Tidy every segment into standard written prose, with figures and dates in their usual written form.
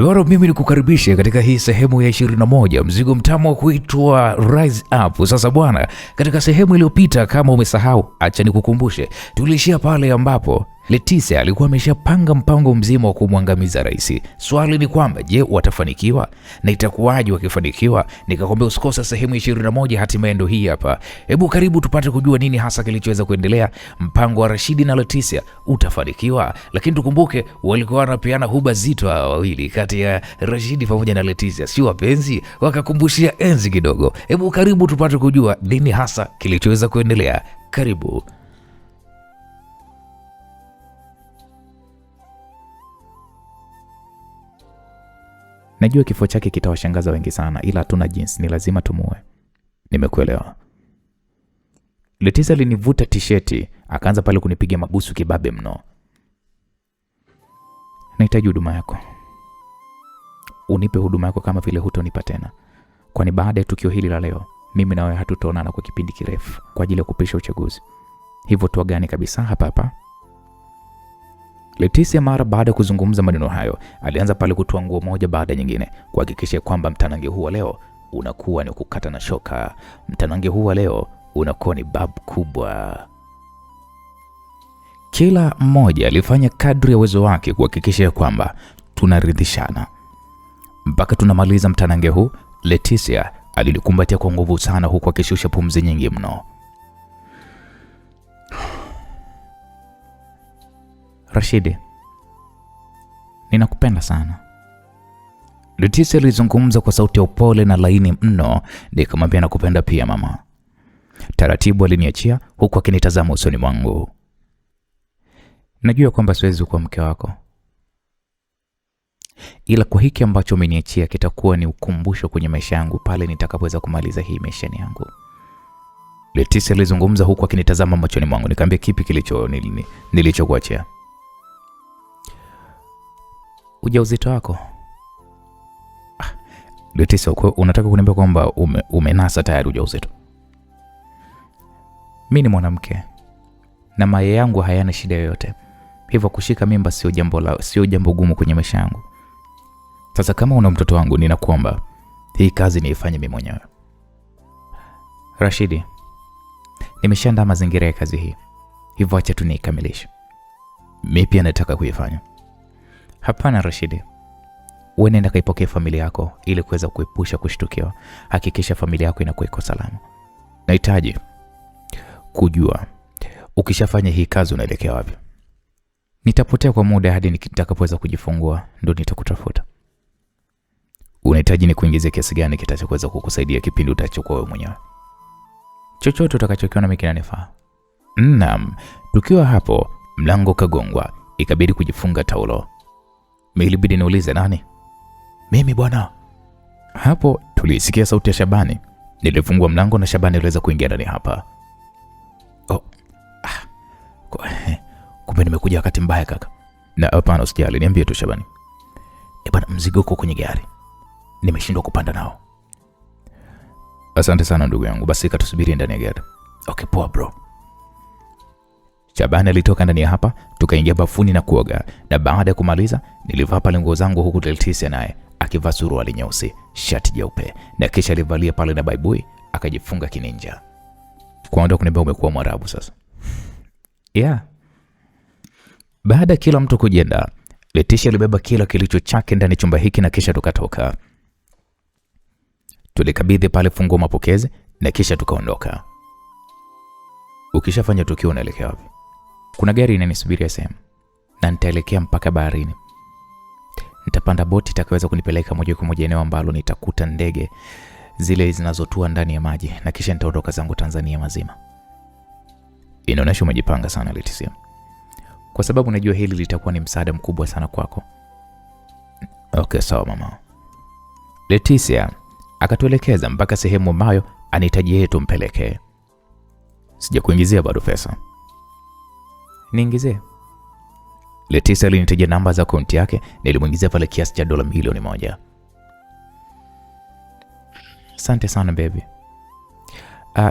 Bwana, mimi nikukaribishe katika hii sehemu ya 21, mzigo mtamu wa kuitwa Rise Up. Sasa bwana, katika sehemu iliyopita, kama umesahau, acha nikukumbushe, tuliishia pale ambapo Leticia alikuwa ameshapanga mpango mzima wa kumwangamiza rais. Swali ni kwamba je, watafanikiwa na itakuwaje wakifanikiwa? Nikakwambia usikose sehemu 21, hatimaye ndio hii hapa. Hebu karibu tupate kujua nini hasa kilichoweza kuendelea. Mpango wa Rashidi na Leticia utafanikiwa? Lakini tukumbuke walikuwa wanapeana huba zito wawili kati ya Rashidi pamoja na Leticia, si wapenzi? Wakakumbushia enzi kidogo. Hebu karibu tupate kujua nini hasa kilichoweza kuendelea. Karibu. Najua kifo chake kitawashangaza wengi sana, ila hatuna jinsi, ni lazima tumuue. Nimekuelewa. Leticia alinivuta tisheti, akaanza pale kunipiga mabusu kibabe mno. Nahitaji huduma yako. Unipe huduma yako kama vile hutonipa tena. Kwani baada ya tukio hili la leo, mimi na wewe hatutaonana kwa kipindi kirefu kwa ajili ya kupisha uchaguzi. Hivyo tuagane kabisa hapa hapa. Leticia mara baada ya kuzungumza maneno hayo, alianza pale kutoa nguo moja baada nyingine kuhakikisha kwamba mtanange huu leo unakuwa ni kukata na shoka. Mtanange huu leo unakuwa ni babu kubwa. Kila mmoja alifanya kadri ya uwezo wake kuhakikisha kwamba tunaridhishana. Mpaka tunamaliza mtanange huu, Leticia alilikumbatia kwa nguvu sana huku akishusha pumzi nyingi mno. Rashidi, ninakupenda sana. Leticia alizungumza kwa sauti ya upole na laini mno, nikamwambia nakupenda pia mama. Taratibu aliniachia huku akinitazama usoni mwangu. Najua kwamba siwezi kuwa mke wako, ila kwa hiki ambacho umeniachia kitakuwa ni ukumbusho kwenye maisha yangu pale nitakapoweza kumaliza hii maisha yangu. Leticia alizungumza huku akinitazama machoni mwangu. Nikamwambia kipi nilichokuachia? Ujauzito wako. Leticia, unataka kuniambia kwamba umenasa tayari ujauzito? Mimi ni mwanamke na mayai yangu hayana shida yoyote. Hivyo kushika mimba sio jambo gumu kwenye maisha yangu. Sasa kama una mtoto wangu, ninakuomba hii kazi niifanye mimi mwenyewe. Rashidi, nimeshaandaa mazingira ya kazi hii, hivyo acha tu niikamilishe. Mimi pia nataka kuifanya. Hapana Rashidi, wewe nenda kaipokea familia yako ili kuweza kuepusha kushtukiwa. Hakikisha familia yako inakuwa iko salama. Nahitaji kujua ukishafanya hii kazi unaelekea wapi? Nitapotea kwa muda hadi nitakapoweza kujifungua, ndio nitakutafuta. Unahitaji ni kuingiza kiasi gani kitachoweza kukusaidia kipindi utachokuwa wewe mwenyewe? Chochote utakachokiona mimi kinanifaa. Naam. Tukiwa hapo, mlango kagongwa, ikabidi kujifunga taulo. Ilibidi niulize nani? Mimi bwana. Hapo tulisikia sauti ya Shabani. Nilifungua mlango na Shabani aliweza kuingia ndani hapa. Kumbe nimekuja wakati mbaya kaka. Na hapana usijali, niambie tu Shabani. Bwana, mzigo uko kwenye gari. Nimeshindwa kupanda nao. Asante sana ndugu yangu, basi katusubiri ndani ya gari. Okay poa bro. Shabani alitoka ndani hapa, tukaingia bafuni na kuoga, na baada ya kumaliza nilivaa pale nguo zangu huku Leticia naye akivaa suruali nyeusi, shati jeupe, na kisha alivalia pale na baibui akajifunga kininja. Kwa ndio kuniambia umekuwa Mwarabu sasa. Yeah. Baada kila mtu kujenda, Leticia alibeba kila kilicho chake ndani chumba hiki na kisha tukatoka. Tulikabidhi pale funguo mapokezi na kisha tukaondoka. Ukishafanya tukio unaelekea wapi? Kuna gari inanisubiria sehemu na nitaelekea mpaka baharini. Nitapanda boti itakayoweza kunipeleka moja kwa moja eneo ambalo nitakuta ndege zile zinazotua ndani ya maji na kisha nitaondoka zangu Tanzania mazima. Inaonyesha umejipanga sana Leticia, kwa sababu najua hili litakuwa ni msaada mkubwa sana kwako. Okay sawa mama. Leticia akatuelekeza mpaka sehemu ambayo anahitaji yeye tumpeleke. Sijakuingizia bado pesa. Niingizie. Leticia alinitajia namba za akaunti yake, nilimuingizia pale kiasi cha $1 milioni. Asante sana baby.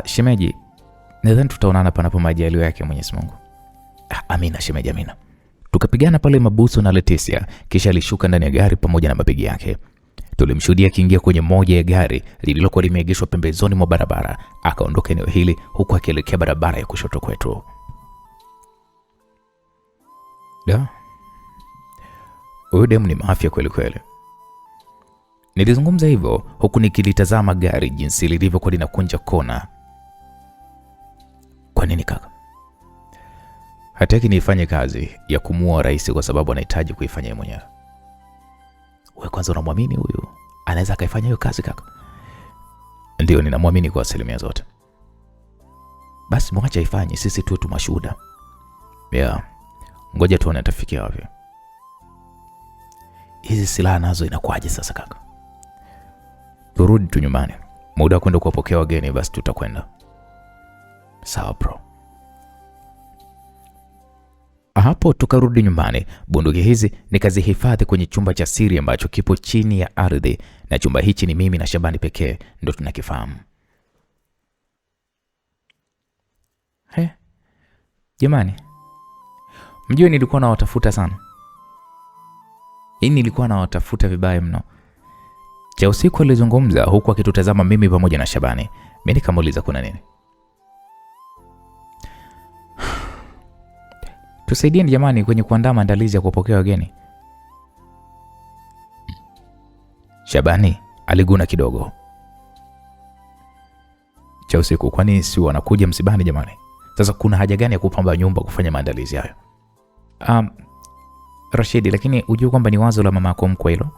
Shemeji, nadhani tutaonana panapo majaliwa yake Mwenyezi Mungu. Amina shemeji, amina. Tukapigana pale mabusu na Leticia, kisha alishuka ndani ya gari pamoja na mabegi yake. Tulimshuhudia akiingia kwenye moja ya gari lililokuwa limeegeshwa pembezoni mwa barabara, akaondoka eneo hili huku akielekea barabara ya kushoto kwetu. Huyu demu ni mafia kweli kweli. Nilizungumza hivyo huku nikilitazama gari jinsi lilivyokuwa linakunja kona. Kwa nini kaka? Hataki nifanye kazi ya kumuua rais kwa sababu anahitaji kuifanya yeye mwenyewe. Wewe kwanza unamwamini huyu? Anaweza akaifanya hiyo kazi kaka? Ndio, ninamwamini kwa asilimia zote. Basi mwacha ifanye, sisi tu mashuhuda. Ngoja tuone atafikia wapi. Hizi silaha nazo inakuaje sasa kaka? Turudi tu nyumbani. Muda kwenda kuwapokea wageni basi tutakwenda. Sawa bro. Hapo tukarudi nyumbani. Bunduki hizi nikazihifadhi kwenye chumba cha siri ambacho kipo chini ya ardhi, na chumba hichi ni mimi na Shabani pekee ndo tunakifahamu. Jamani, mjue nilikuwa nawatafuta sana. Nilikuwa nawatafuta vibaya mno. Cha usiku alizungumza huku akitutazama mimi pamoja na Shabani. Mimi nikamuuliza kuna nini? Tusaidieni jamani kwenye kuandaa maandalizi ya kupokea wageni. Shabani aliguna kidogo. Cha usiku, kwani si wanakuja msibani jamani? Sasa kuna haja gani ya kupamba nyumba kufanya maandalizi hayo? Rashidi, lakini ujue kwamba ni wazo la mama yako mkwe hilo.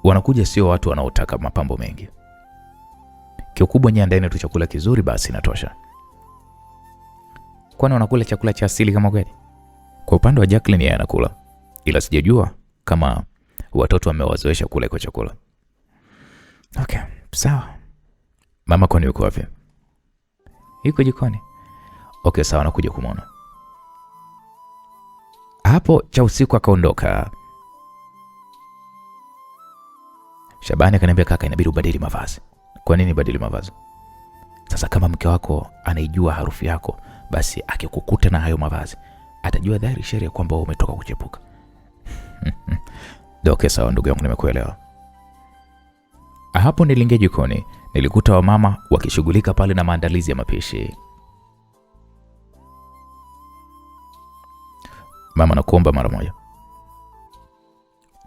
Wanakuja sio watu wanaotaka mapambo mengi. Kikubwa nyandaeni tu chakula kizuri basi inatosha. Kwani wanakula chakula cha asili kama gani? Kwa upande wa Jacqueline yeye anakula, ila sijajua kama watoto wamewazoesha kula kwa chakula. Okay, sawa. Mama kwani yuko wapi? Yuko jikoni. Okay, sawa, nakuja kumuona. Hapo cha usiku akaondoka. Shabani akaniambia, kaka, inabidi ubadili mavazi. Kwa nini badili mavazi? Sasa kama mke wako anaijua harufu yako, basi akikukuta na hayo mavazi atajua dhahiri sheria kwamba wewe umetoka kuchepuka. Okay, sawa ndugu yangu, nimekuelewa. Hapo niliingia jikoni, nilikuta wamama wakishughulika pale na maandalizi ya mapishi. Mama, nakuomba mara moja.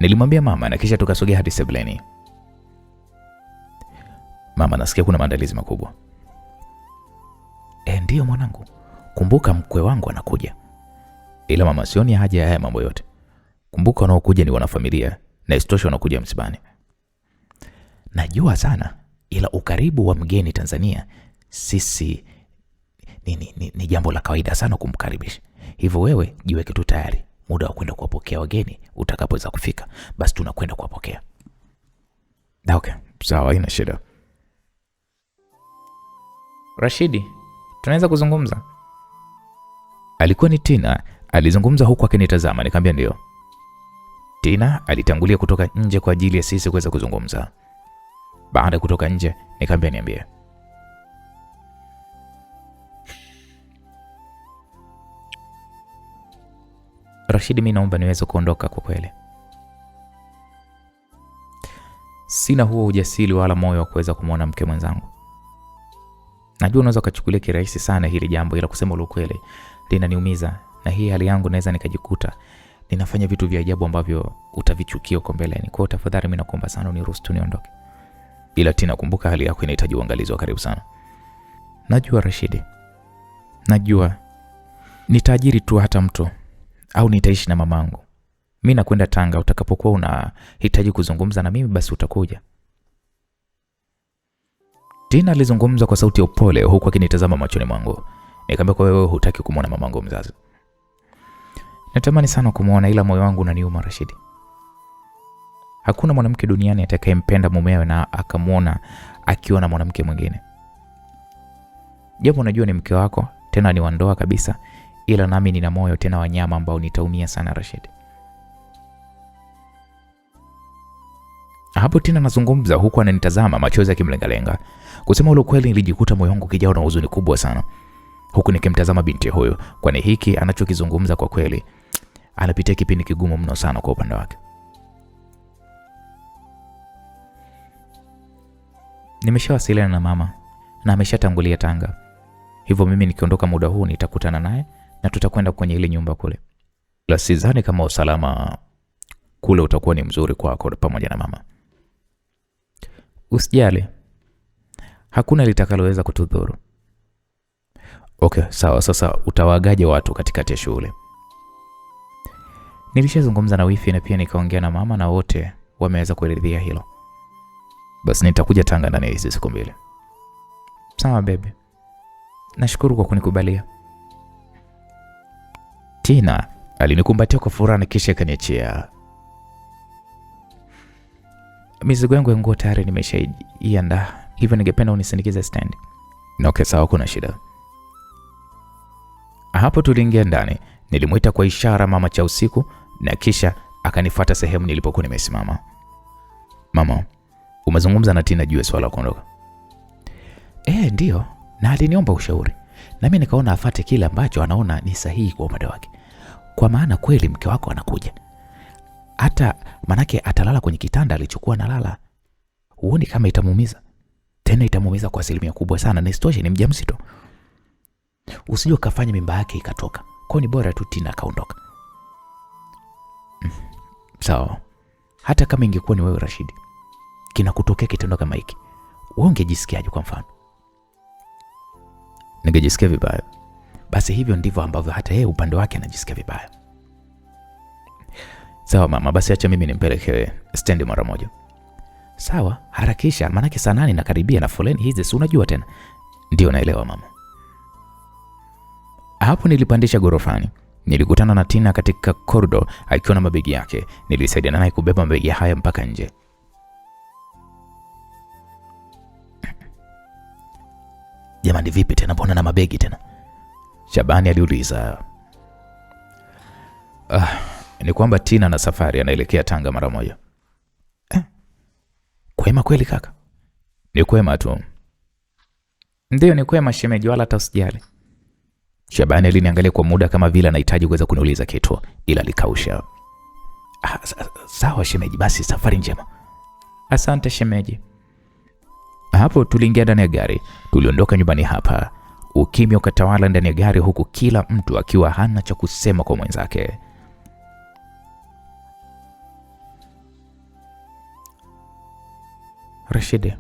Nilimwambia mama na kisha tukasogea hadi sebuleni. Mama, nasikia kuna maandalizi makubwa. Ndio mwanangu. Kumbuka mkwe wangu anakuja. Ila mama, sioni haja ya haya mambo yote. Kumbuka wanaokuja ni wanafamilia na istosho wanakuja msibani. Najua sana, ila ukaribu wa mgeni Tanzania sisi ni jambo la kawaida sana kumkaribisha. Hivyo wewe jiweke tu tayari. Muda wa kwenda kuwapokea wageni utakapoweza kufika, basi tunakwenda kuwapokea. Okay, sawa, haina shida. Rashidi, tunaweza kuzungumza? Alikuwa ni Tina, alizungumza huku akinitazama. Nikamwambia ndio. Tina alitangulia kutoka nje kwa ajili ya sisi kuweza kuzungumza. Baada ya kutoka nje, nikamwambia niambie. Rashidi, mimi naomba niweze kuondoka kwa kweli. Sina huo ujasiri wala moyo wa kuweza kumuona mke mwenzangu. Najua unaweza kuchukulia kirahisi sana hili jambo, ila kusema ule kweli linaniumiza, na hii hali yangu naweza nikajikuta ninafanya vitu vya ajabu ambavyo utavichukia huko mbeleni. Kwa tafadhali mimi nakuomba sana uniruhusu tu niondoke. Ila Tina, kumbuka hali yako inahitaji uangalizi wa karibu sana. Najua Rashidi. Najua nitaajiri tu hata mtu au nitaishi na mamangu. Mimi nakwenda Tanga, utakapokuwa unahitaji kuzungumza na mimi basi utakuja. Tina alizungumza kwa sauti ya upole huku akinitazama machoni mwangu. Nikamwambia, kwa wewe hutaki kumuona mamangu mzazi? Natamani sana kumuona, ila moyo wangu unaniuma Rashidi. Hakuna mwanamke duniani atakayempenda mumewe na akamuona akiwa na mwanamke mwingine. Japo unajua ni mke wako, tena ni wa ndoa kabisa, ila nami nina moyo tena wanyama ambao nitaumia sana Rashidi. Hapo Tina anazungumza huku ananitazama, machozi yakimlengalenga. Kusema ule kweli, nilijikuta moyo wangu kijao na huzuni kubwa sana. huku nikimtazama binti huyu, kwani hiki anachokizungumza kwa kweli anapitia kipindi kigumu mno sana kwa upande wake. Nimeshawasiliana na mama na ameshatangulia Tanga, hivyo mimi nikiondoka muda huu nitakutana naye na tutakwenda kwenye ile nyumba kule. La, sidhani kama usalama kule utakuwa ni mzuri kwako pamoja na mama. Usijali, hakuna litakaloweza kutudhuru. Okay, sawa. Sasa utawagaje watu katikati ya shule? Nilishazungumza na wifi na pia nikaongea na mama na wote wameweza kuridhia hilo. Basi nitakuja Tanga ndani ya hizi siku 2. Sawa baby. Nashukuru kwa kunikubalia. Tina alinikumbatia kwa furaha na kisha kaniachia. Mizigo yangu ya nguo tayari nimeshaiandaa, hivyo ningependa unisindikize stand. Okay, sawa, kuna shida. Hapo tuliingia ndani, nilimuita kwa ishara mama cha usiku na kisha akanifuata sehemu nilipokuwa nimesimama. Mama, umezungumza na Tina juu ya swala la kuondoka? Ndio, na aliniomba ushauri. Na mimi nikaona afate kile ambacho anaona ni sahihi kwa upande wake. Kwa maana kweli mke wako anakuja. Hata manake atalala kwenye kitanda alichokuwa analala. Huoni kama itamuumiza? Tena itamuumiza kwa asilimia kubwa sana, na isitoshe ni mjamzito. Usije ukafanya mimba yake ikatoka. Kwa ni bora tu Tina kaondoka. Sawa. Hata kama ingekuwa ni wewe Rashidi, kinakutokea kitendo kama hiki, wewe ungejisikiaje kwa mfano? Ningejisikia vibaya. Basi hivyo ndivyo ambavyo hata yeye upande wake anajisikia vibaya. Sawa mama, basi acha mimi nimpeleke stendi mara moja. Sawa, harakisha, maana saa 8 nakaribia na foleni hizi si unajua tena. Ndio naelewa mama. Hapo nilipandisha gorofani. Nilikutana na Tina katika corridor akiwa na mabegi yake. Nilisaidiana naye kubeba mabegi haya mpaka nje. Jamani, vipi tena, mbona na mabegi tena? Shabani aliuliza. Ni kwamba Tina na safari anaelekea Tanga mara moja. Kwema kweli kaka? Ni kwema tu. Ndio ni kwema shemeji, wala hata usijali. Shabani aliniangalia kwa muda kama vile anahitaji kuweza kuniuliza kitu, ila likausha. Sawa shemeji, basi safari njema. Asante shemeji. Hapo tuliingia ndani ya gari, tuliondoka nyumbani hapa. Ukimya ukatawala ndani ya gari, huku kila mtu akiwa hana cha kusema kwa mwenzake. Rashidi,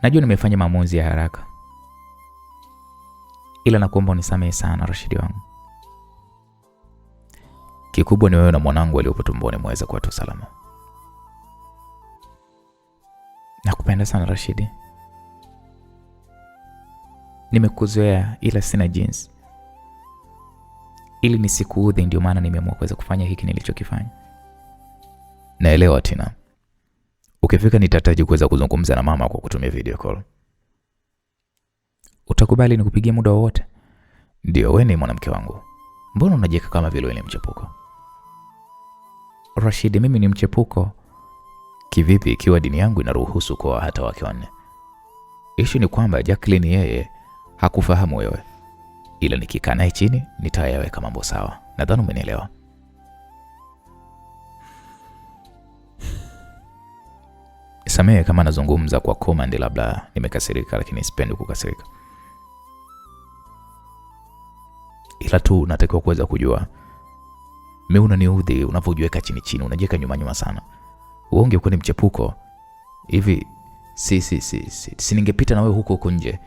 najua nimefanya maamuzi ya haraka, ila nakuomba unisamehe sana Rashidi wangu. Kikubwa ni wewe na mwanangu waliopo tumboni muweze kuwa tu salama. Nakupenda sana Rashidi. Nimekuzoea ila sina jinsi. Ili nisikuudhi ndio maana nimeamua kuweza kufanya hiki nilichokifanya. Naelewa Tina. Ukifika nitahitaji kuweza kuzungumza na mama kwa kutumia video call. Utakubali nikupigie muda wowote? Ndio, wewe ni mwanamke wangu. Mbona unajeka kama vile wewe ni mchepuko? Rashidi, mimi ni mchepuko kivipi ikiwa dini yangu inaruhusu kwa hata wake wanne? Issue ni kwamba Jacqueline yeye hakufahamu wewe. Ila nikikaa naye chini nitayaweka mambo sawa. Nadhani umenielewa. Samehe kama nazungumza kwa command, labda nimekasirika, lakini sipendi kukasirika. Ila tu natakiwa kuweza kujua mimi unaniudhi unavyojiweka chini, unajiweka nyuma sana. Uonge kwa ni mchepuko hivi, si ningepita na wewe huko nje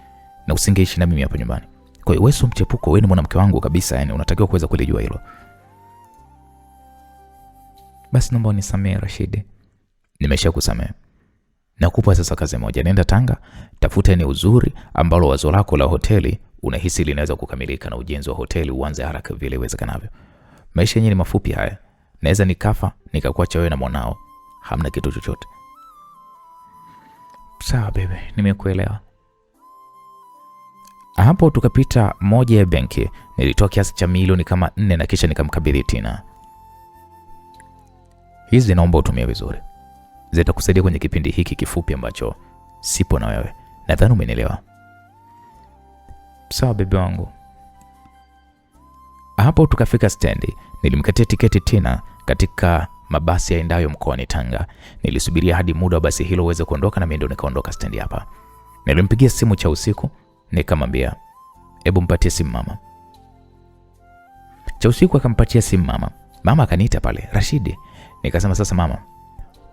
na usingeishi na mimi hapa nyumbani. Kwa hiyo wewe sio mchepuko, wewe ni mwanamke wangu kabisa, yani unatakiwa kuweza kulijua hilo. Basi naomba unisamehe Rashidi. Nimeshakusamehe. Nakupa sasa kazi moja, nenda Tanga, tafuta eneo uzuri ambalo wazo lako la hoteli unahisi linaweza kukamilika na ujenzi wa hoteli uanze haraka vile iwezekanavyo. Maisha yenyewe ni mafupi haya. Naweza nikafa nikakuacha wewe na mwanao, hamna kitu chochote. Sawa baby, nimekuelewa. Hapo tukapita moja ya benki, nilitoa kiasi cha milioni kama 4 na kisha nikamkabidhi Tina. Hizi naomba utumie vizuri. Zitakusaidia kwenye kipindi hiki kifupi ambacho sipo na wewe. Nadhani umenielewa. Sawa bebe wangu. Hapo tukafika stendi. Nilimkatia tiketi Tina katika mabasi yaendayo mkoani Tanga. Nilisubiria hadi muda wa basi hilo uweze kuondoka na mimi ndo nikaondoka stendi hapa. Nilimpigia simu cha usiku, nikamwambia, "Hebu mpatie simu mama." Cha usiku akampatia simu mama. Mama akaniita pale, "Rashidi." Nikasema, "Sasa mama,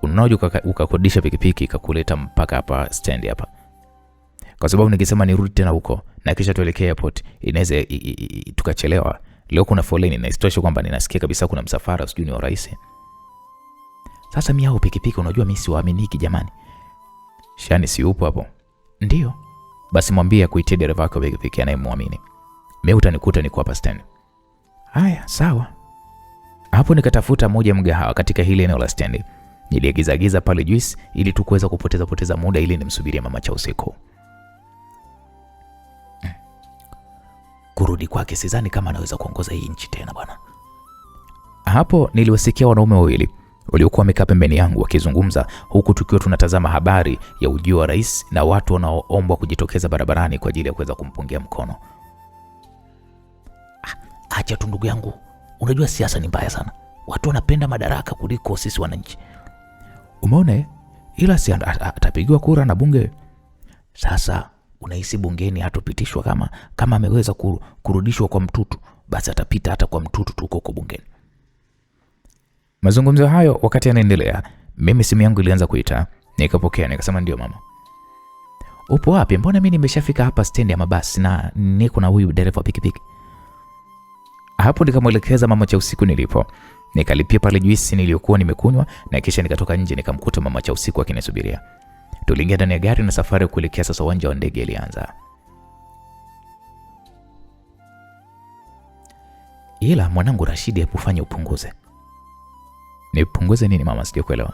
unaoje ukakodisha pikipiki ikakuleta mpaka hapa stendi hapa? Kwa sababu nikisema nirudi tena huko na kisha tuelekee airport, inaweza tukachelewa. Leo kuna foleni na isitoshe kwamba ninasikia kabisa kuna msafara sijui ni wa rais." Sasa mimi hao pikipiki unajua mimi siwaaminiki jamani. Shani si upo hapo? Ndio. Basi mwambie kuitia dereva wake wa pikipiki anayemwamini. Mimi utanikuta niko hapa stendi. Haya, sawa. Hapo nikatafuta moja mgahawa katika hili eneo la stendi. Niliagiza pale juice ili tu kuweza kupoteza muda ili nimsubirie mama cha usiku. Kurudi kwake sidhani kama anaweza kuongoza hii nchi tena bwana. Hapo niliwasikia wanaume wawili waliokuwa wamekaa pembeni yangu wakizungumza huku tukiwa tunatazama habari ya ujio wa rais na watu wanaoombwa kujitokeza barabarani kwa ajili ya kuweza kumpungia mkono. Acha tu ndugu yangu. Unajua siasa ni mbaya sana. Watu wanapenda madaraka kuliko sisi wananchi. Umeona? Ila si atapigiwa kura na bunge. Sasa unahisi bungeni hatopitishwa kama ameweza kurudishwa kwa mtutu, basi atapita hata kwa mtutu tu huko bungeni. Mazungumzo hayo wakati yanaendelea, mimi simu yangu ilianza kuita, nikapokea nikasema, "Ndio mama." "Upo wapi? Mbona mimi nimeshafika hapa stendi ya mabasi na niko na huyu dereva wa pikipiki." Hapo nikamwelekeza mama cha usiku nilipo. Nikalipia pale juisi niliyokuwa nimekunywa na kisha nikatoka nje nikamkuta mama cha usiku akinisubiria. Tuliingia ndani ya gari na safari kuelekea sasa uwanja wa ndege ilianza. Ila mwanangu Rashidi, hebu fanya upunguze. Nipunguze nini mama? Sijakuelewa.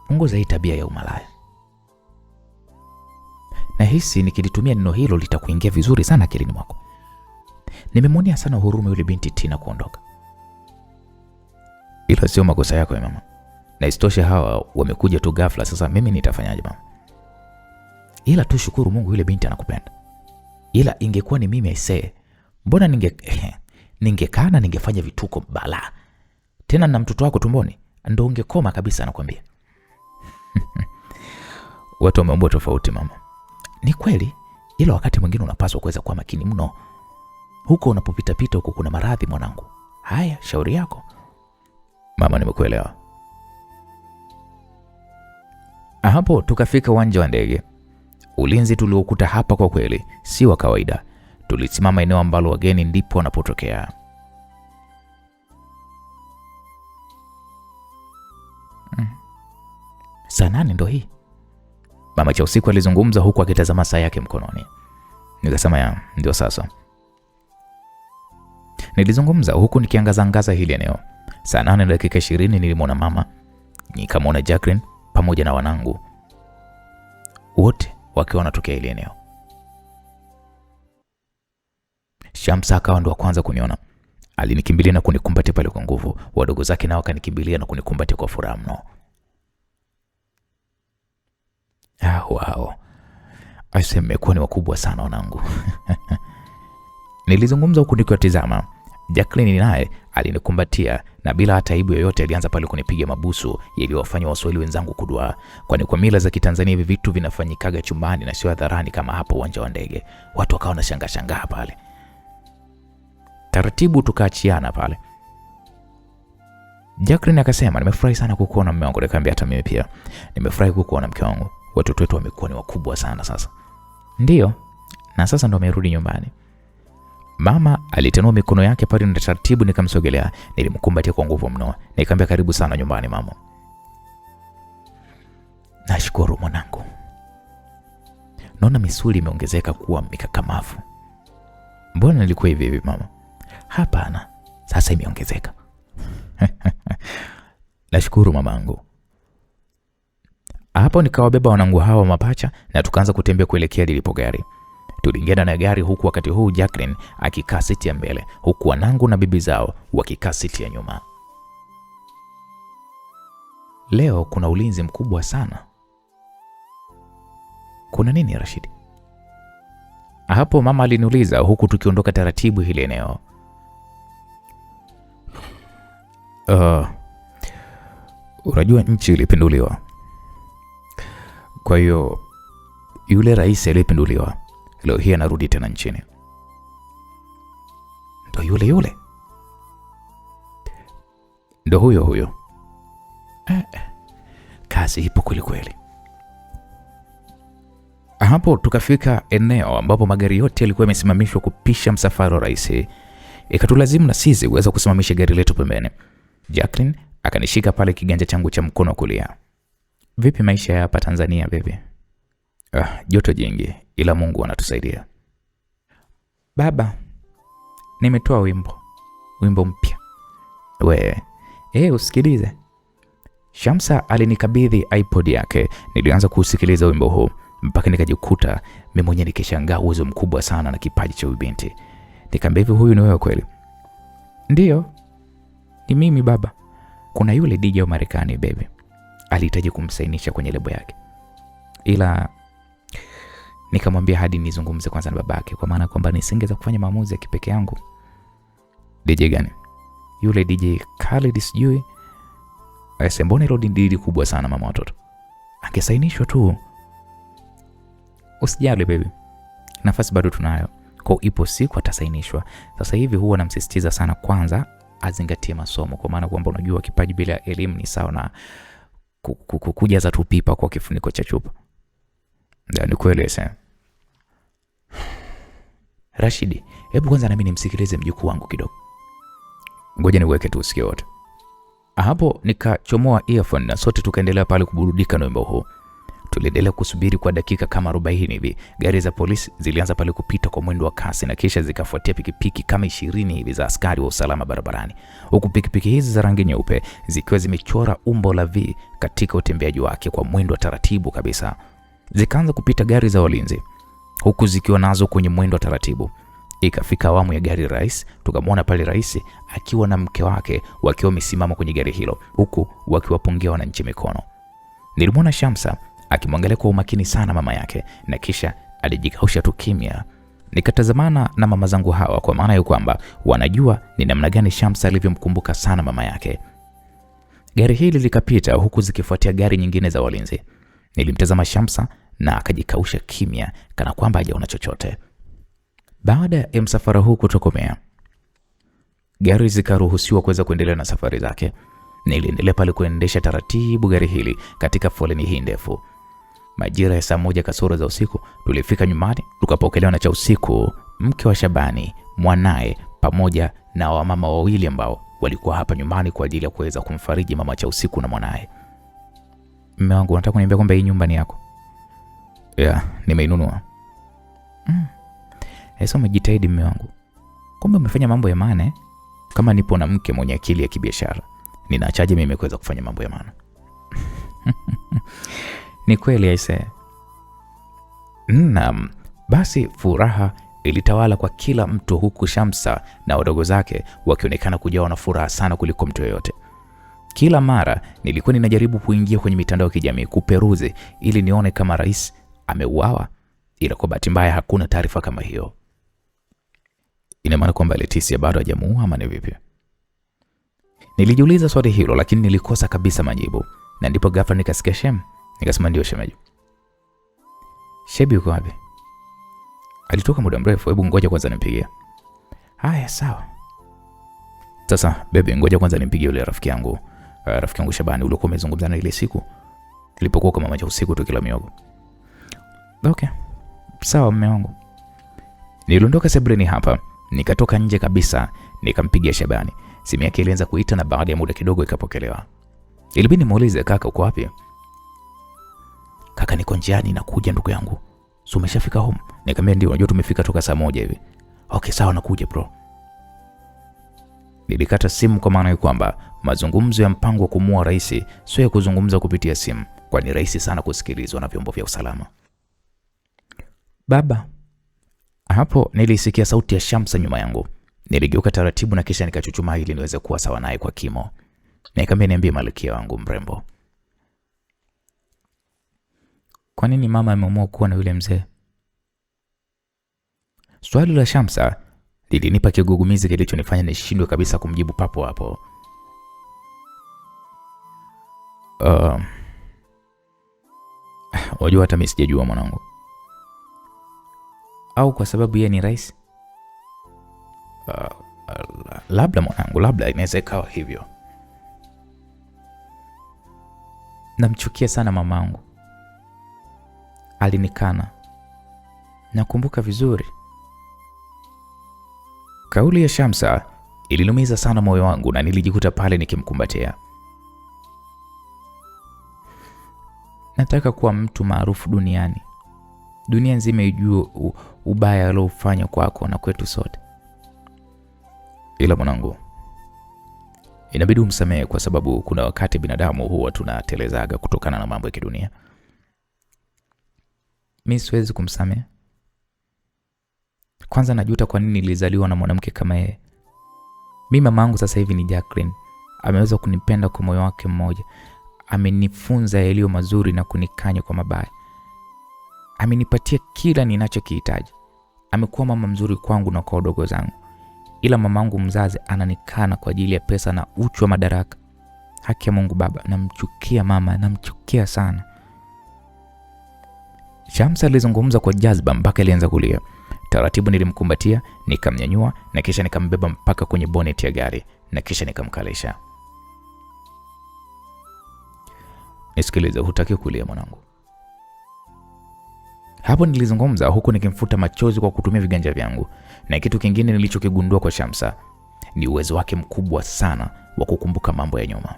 Punguza hii tabia ya umalaya. Na hisi nikilitumia neno hilo litakuingia vizuri sana akilini mwako. Nimemwonea sana huruma yule binti Tina kuondoka. Ila sio makosa yako mama. Na isitoshe hawa wamekuja tu ghafla, sasa mimi nitafanyaje mama? Ila tu shukuru Mungu yule binti anakupenda. Ila ingekuwa ni mimi aisee, mbona ningekaa na ningefanya vituko bala. Tena na mtoto wako tumboni, ndio ungekoma kabisa nakwambia. Watu wameumbwa tofauti mama. Ni kweli, ila wakati mwingine unapaswa kuweza kuwa makini mno. Huko unapopita huko kuna maradhi mwanangu. Haya, shauri yako. Mama, nimekuelewa. Hapo tukafika uwanja wa ndege. Ulinzi tuliokuta hapa kwa kweli si wa kawaida. Tulisimama eneo ambalo wageni ndipo wanapotokea. Saa 8 ndo hii? Mama cha usiku alizungumza huku akitazama saa yake mkononi. Nikasema ndio sasa. Nilizungumza huku nikiangaza hili eneo. Saa 8 dakika 20 nilimwona mama, nikamwona Jacqueline pamoja na wanangu wote wakiwa wanatokea ile eneo. Shamsa akawa ndo wa kwanza kuniona. Alinikimbilia na kunikumbatia pale kwa nguvu. Wadogo zake nao wakanikimbilia na kunikumbatia kwa furaha mno. Wow. Aseme kwa ni wakubwa sana wanangu. Nilizungumza huku nikiwatazama. Jacqueline naye alinikumbatia na bila hata aibu yoyote alianza pale kunipiga mabusu yaliyowafanya Waswahili wenzangu kudua, kwani kwa mila za Kitanzania hivi vitu vinafanyikaga chumbani na sio hadharani kama hapo uwanja wa ndege. Watu wakawa na shangaa pale. Taratibu tukaachiana pale. Jacqueline akasema, "Nimefurahi sana kukuona mume wangu." Nikamwambia, "Hata mimi pia nimefurahi kukuona mke wangu. Watoto wetu wamekuwa ni wakubwa sana sasa." "Ndio. Na sasa ndo amerudi nyumbani." Mama alitanua mikono yake pale na taratibu nikamsogelea, nilimkumbatia kwa nguvu mno. Nikamwambia, "Karibu sana nyumbani mama." "Nashukuru mwanangu. Naona misuli imeongezeka kuwa mikakamavu." "Mbona nilikuwa hivi mama?" "Hapana, sasa imeongezeka." "Nashukuru mamangu." Hapo nikawabeba wanangu hawa mapacha na tukaanza kutembea kuelekea lilipo gari. Tuliingia ndani ya gari huku wakati huu Jacqueline akikaa siti ya mbele, huku wanangu na bibi zao wakikaa siti ya nyuma. Leo kuna ulinzi mkubwa sana. Kuna nini Rashidi? Hapo mama aliniuliza huku tukiondoka taratibu hili eneo. Unajua nchi ilipinduliwa. Kwa hiyo yule rais aliyepinduliwa leo hii anarudi tena nchini. Ndo yule? Ndo huyo. Kazi ipo kweli kweli. Hapo tukafika eneo ambapo magari yote yalikuwa yamesimamishwa kupisha msafara wa rais. Ikatulazimu na sisi kuweza kusimamisha gari letu pembeni. Jacqueline akanishika pale kiganja changu cha mkono wa kulia. Vipi maisha ya hapa Tanzania baby? Joto jingi, ila Mungu anatusaidia. Baba, nimetoa wimbo mpya. Usikilize. Shamsa alinikabidhi iPod yake. Nilianza kusikiliza wimbo huu mpaka nikajikuta mimi mwenyewe nikishangaa uwezo mkubwa sana na kipaji cha binti. Nikamwambia, hivi huyu ni wewe kweli? Ndiyo, ni mimi baba. Kuna yule DJ wa Marekani baby, alihitaji kumsainisha kwenye lebo yake, ila nikamwambia hadi nizungumze kwanza na babake, kwa maana kwamba nisingeweza kufanya maamuzi ya kipekee yangu. DJ gani? Yule DJ Khaled sijui. Mbona hilo dili kubwa sana mama watoto, angesainishwa tu. Usijali baby, nafasi bado tunayo, kwa ipo siku atasainishwa. Sasa hivi huwa namsisitiza sana kwanza azingatie masomo, kwa maana kwamba unajua kipaji bila elimu ni sawa na kujaza tu pipa kwa kifuniko cha chupa. Ni kweli sasa. Rashidi, hebu kwanza na mimi nimsikilize mjukuu wangu kidogo. Ngoja niweke tu usikie wote. Hapo nikachomoa earphone na sote tukaendelea pale kuburudika na wimbo huu. Tuliendelea kusubiri kwa dakika kama 40 hivi. Gari za polisi zilianza pale kupita kwa mwendo wa kasi na kisha zikafuatia pikipiki kama 20 hivi za askari wa usalama barabarani. Huku pikipiki hizi za rangi nyeupe zikiwa zimechora umbo la V katika utembeaji wake kwa mwendo wa taratibu kabisa. Zikaanza kupita gari za walinzi huku zikiwa nazo kwenye mwendo wa taratibu. Ikafika awamu ya gari rais, tukamwona pale rais akiwa na mke wake wakiwa wamesimama kwenye gari hilo huku wakiwapungia wananchi mikono. Nilimwona Shamsa akimwangalia kwa umakini sana mama yake na kisha alijikausha tu kimya. Nikatazamana na mama zangu hawa kwa maana ya kwamba wanajua ni namna gani Shamsa alivyomkumbuka sana mama yake. Gari hili likapita huku zikifuatia gari nyingine za walinzi. Nilimtazama Shamsa na akajikausha kimya kana kwamba hajaona chochote. Baada ya msafara huu kutokomea, gari zikaruhusiwa kuweza kuendelea na safari zake. Niliendelea pale kuendesha taratibu gari hili katika foleni hii ndefu. Majira ya saa 1 kasoro za usiku tulifika nyumbani, tukapokelewa na cha usiku mke wa Shabani, mwanae pamoja na wamama wawili ambao walikuwa hapa nyumbani kwa ajili ya kuweza kumfariji mama cha usiku na mwanae. Mume wangu, nataka kuniambia kwamba hii nyumba ni yako? Nimeinunua. Sasa umejitahidi mume wangu. Kumbe umefanya mambo ya maana. Kama nipo na mke mwenye akili ya kibiashara, ninaachaje mimi kuweza kufanya mambo ya maana? Ni kweli aise. Naam, basi furaha ilitawala kwa kila mtu huku Shamsa na wadogo zake wakionekana kujawa na furaha sana kuliko mtu yoyote. Kila mara nilikuwa ninajaribu kuingia kwenye mitandao ya kijamii kuperuzi ili nione kama rais ameuawa, ila kwa bahati mbaya hakuna taarifa kama hiyo. Ina maana kwamba Leticia bado hajamuua ama ni vipi? Nilijiuliza swali hilo lakini nilikosa kabisa majibu. Na ndipo ghafla nikasikia Shem. Nikasema ndio shemeji. Shebi yuko wapi? Alitoka muda mrefu, hebu ngoja kwanza nimpigie. Haya sawa. Sasa bebe, ngoja kwanza nimpigie yule rafiki yangu. Rafiki yangu Shabani ulikuwa umezungumza na ile siku nilipokuwa kama mama usiku tu kila miogo. Okay. Sawa mume wangu. Niliondoka sebuleni hapa, nikatoka nje kabisa, nikampigia Shabani. Simu yake ilianza kuita na baada ya muda kidogo ikapokelewa. Ilibidi muulize, kaka uko wapi? Kaka niko njiani nakuja ndugu yangu. So umeshafika home? Nikamwambia ndio, unajua tumefika toka saa 1 hivi. Okay sawa nakuja bro. Nilikata simu kwa maana ya kwamba mazungumzo ya mpango wa kumua rais sio ya kuzungumza kupitia simu, kwani rahisi sana kusikilizwa na vyombo vya usalama. Baba. Hapo nilisikia sauti ya Shamsa nyuma yangu. Niligeuka taratibu na kisha nikachuchumaa ili niweze kuwa sawa naye kwa kimo. Nikamwambia, niambie malkia wangu mrembo. Kwa nini mama ameamua kuwa na yule mzee? Swali la Shamsa lilinipa kigugumizi kilichonifanya nishindwe kabisa kumjibu papo hapo. Wajua hata mimi sijajua mwanangu. Au kwa sababu yeye ni rais? Labda mwanangu, labda inaweza ikawa hivyo. Namchukia sana mamangu. Alinikana. Nakumbuka vizuri. Kauli ya Shamsa ililumiza sana moyo wangu na nilijikuta pale nikimkumbatia. Nataka kuwa mtu maarufu duniani. Dunia nzima ijue ubaya aliofanya kwako na kwetu sote. Ila mwanangu, inabidi umsamehe kwa sababu kuna wakati binadamu huwa tunatelezaga kutokana na mambo ya kidunia. Mimi siwezi kumsamehe. Kwanza najuta kwa nini nilizaliwa na mwanamke kama yeye. Mimi mamangu sasa hivi ni Jacqueline. Ameweza kunipenda kwa moyo wake mmoja. Amenifunza yaliyo mazuri na kunikanya kwa mabaya. Amenipatia kila ninachokihitaji. Amekuwa mama mzuri kwangu na kwa wadogo zangu. Ila mamangu mzazi ananikana kwa ajili ya pesa na uchu wa madaraka. Haki ya Mungu Baba, namchukia mama, namchukia sana. Shamsa alizungumza kwa jazba mpaka alianza kulia. Taratibu nilimkumbatia, nikamnyanyua na kisha nikambeba mpaka kwenye bonnet ya gari na kisha nikamkalisha. Nisikilize, hutaki kulia mwanangu. Hapo nilizungumza huku nikimfuta machozi kwa kutumia viganja vyangu. Na kitu kingine nilichokigundua kwa Shamsa ni uwezo wake mkubwa sana wa kukumbuka mambo ya nyuma.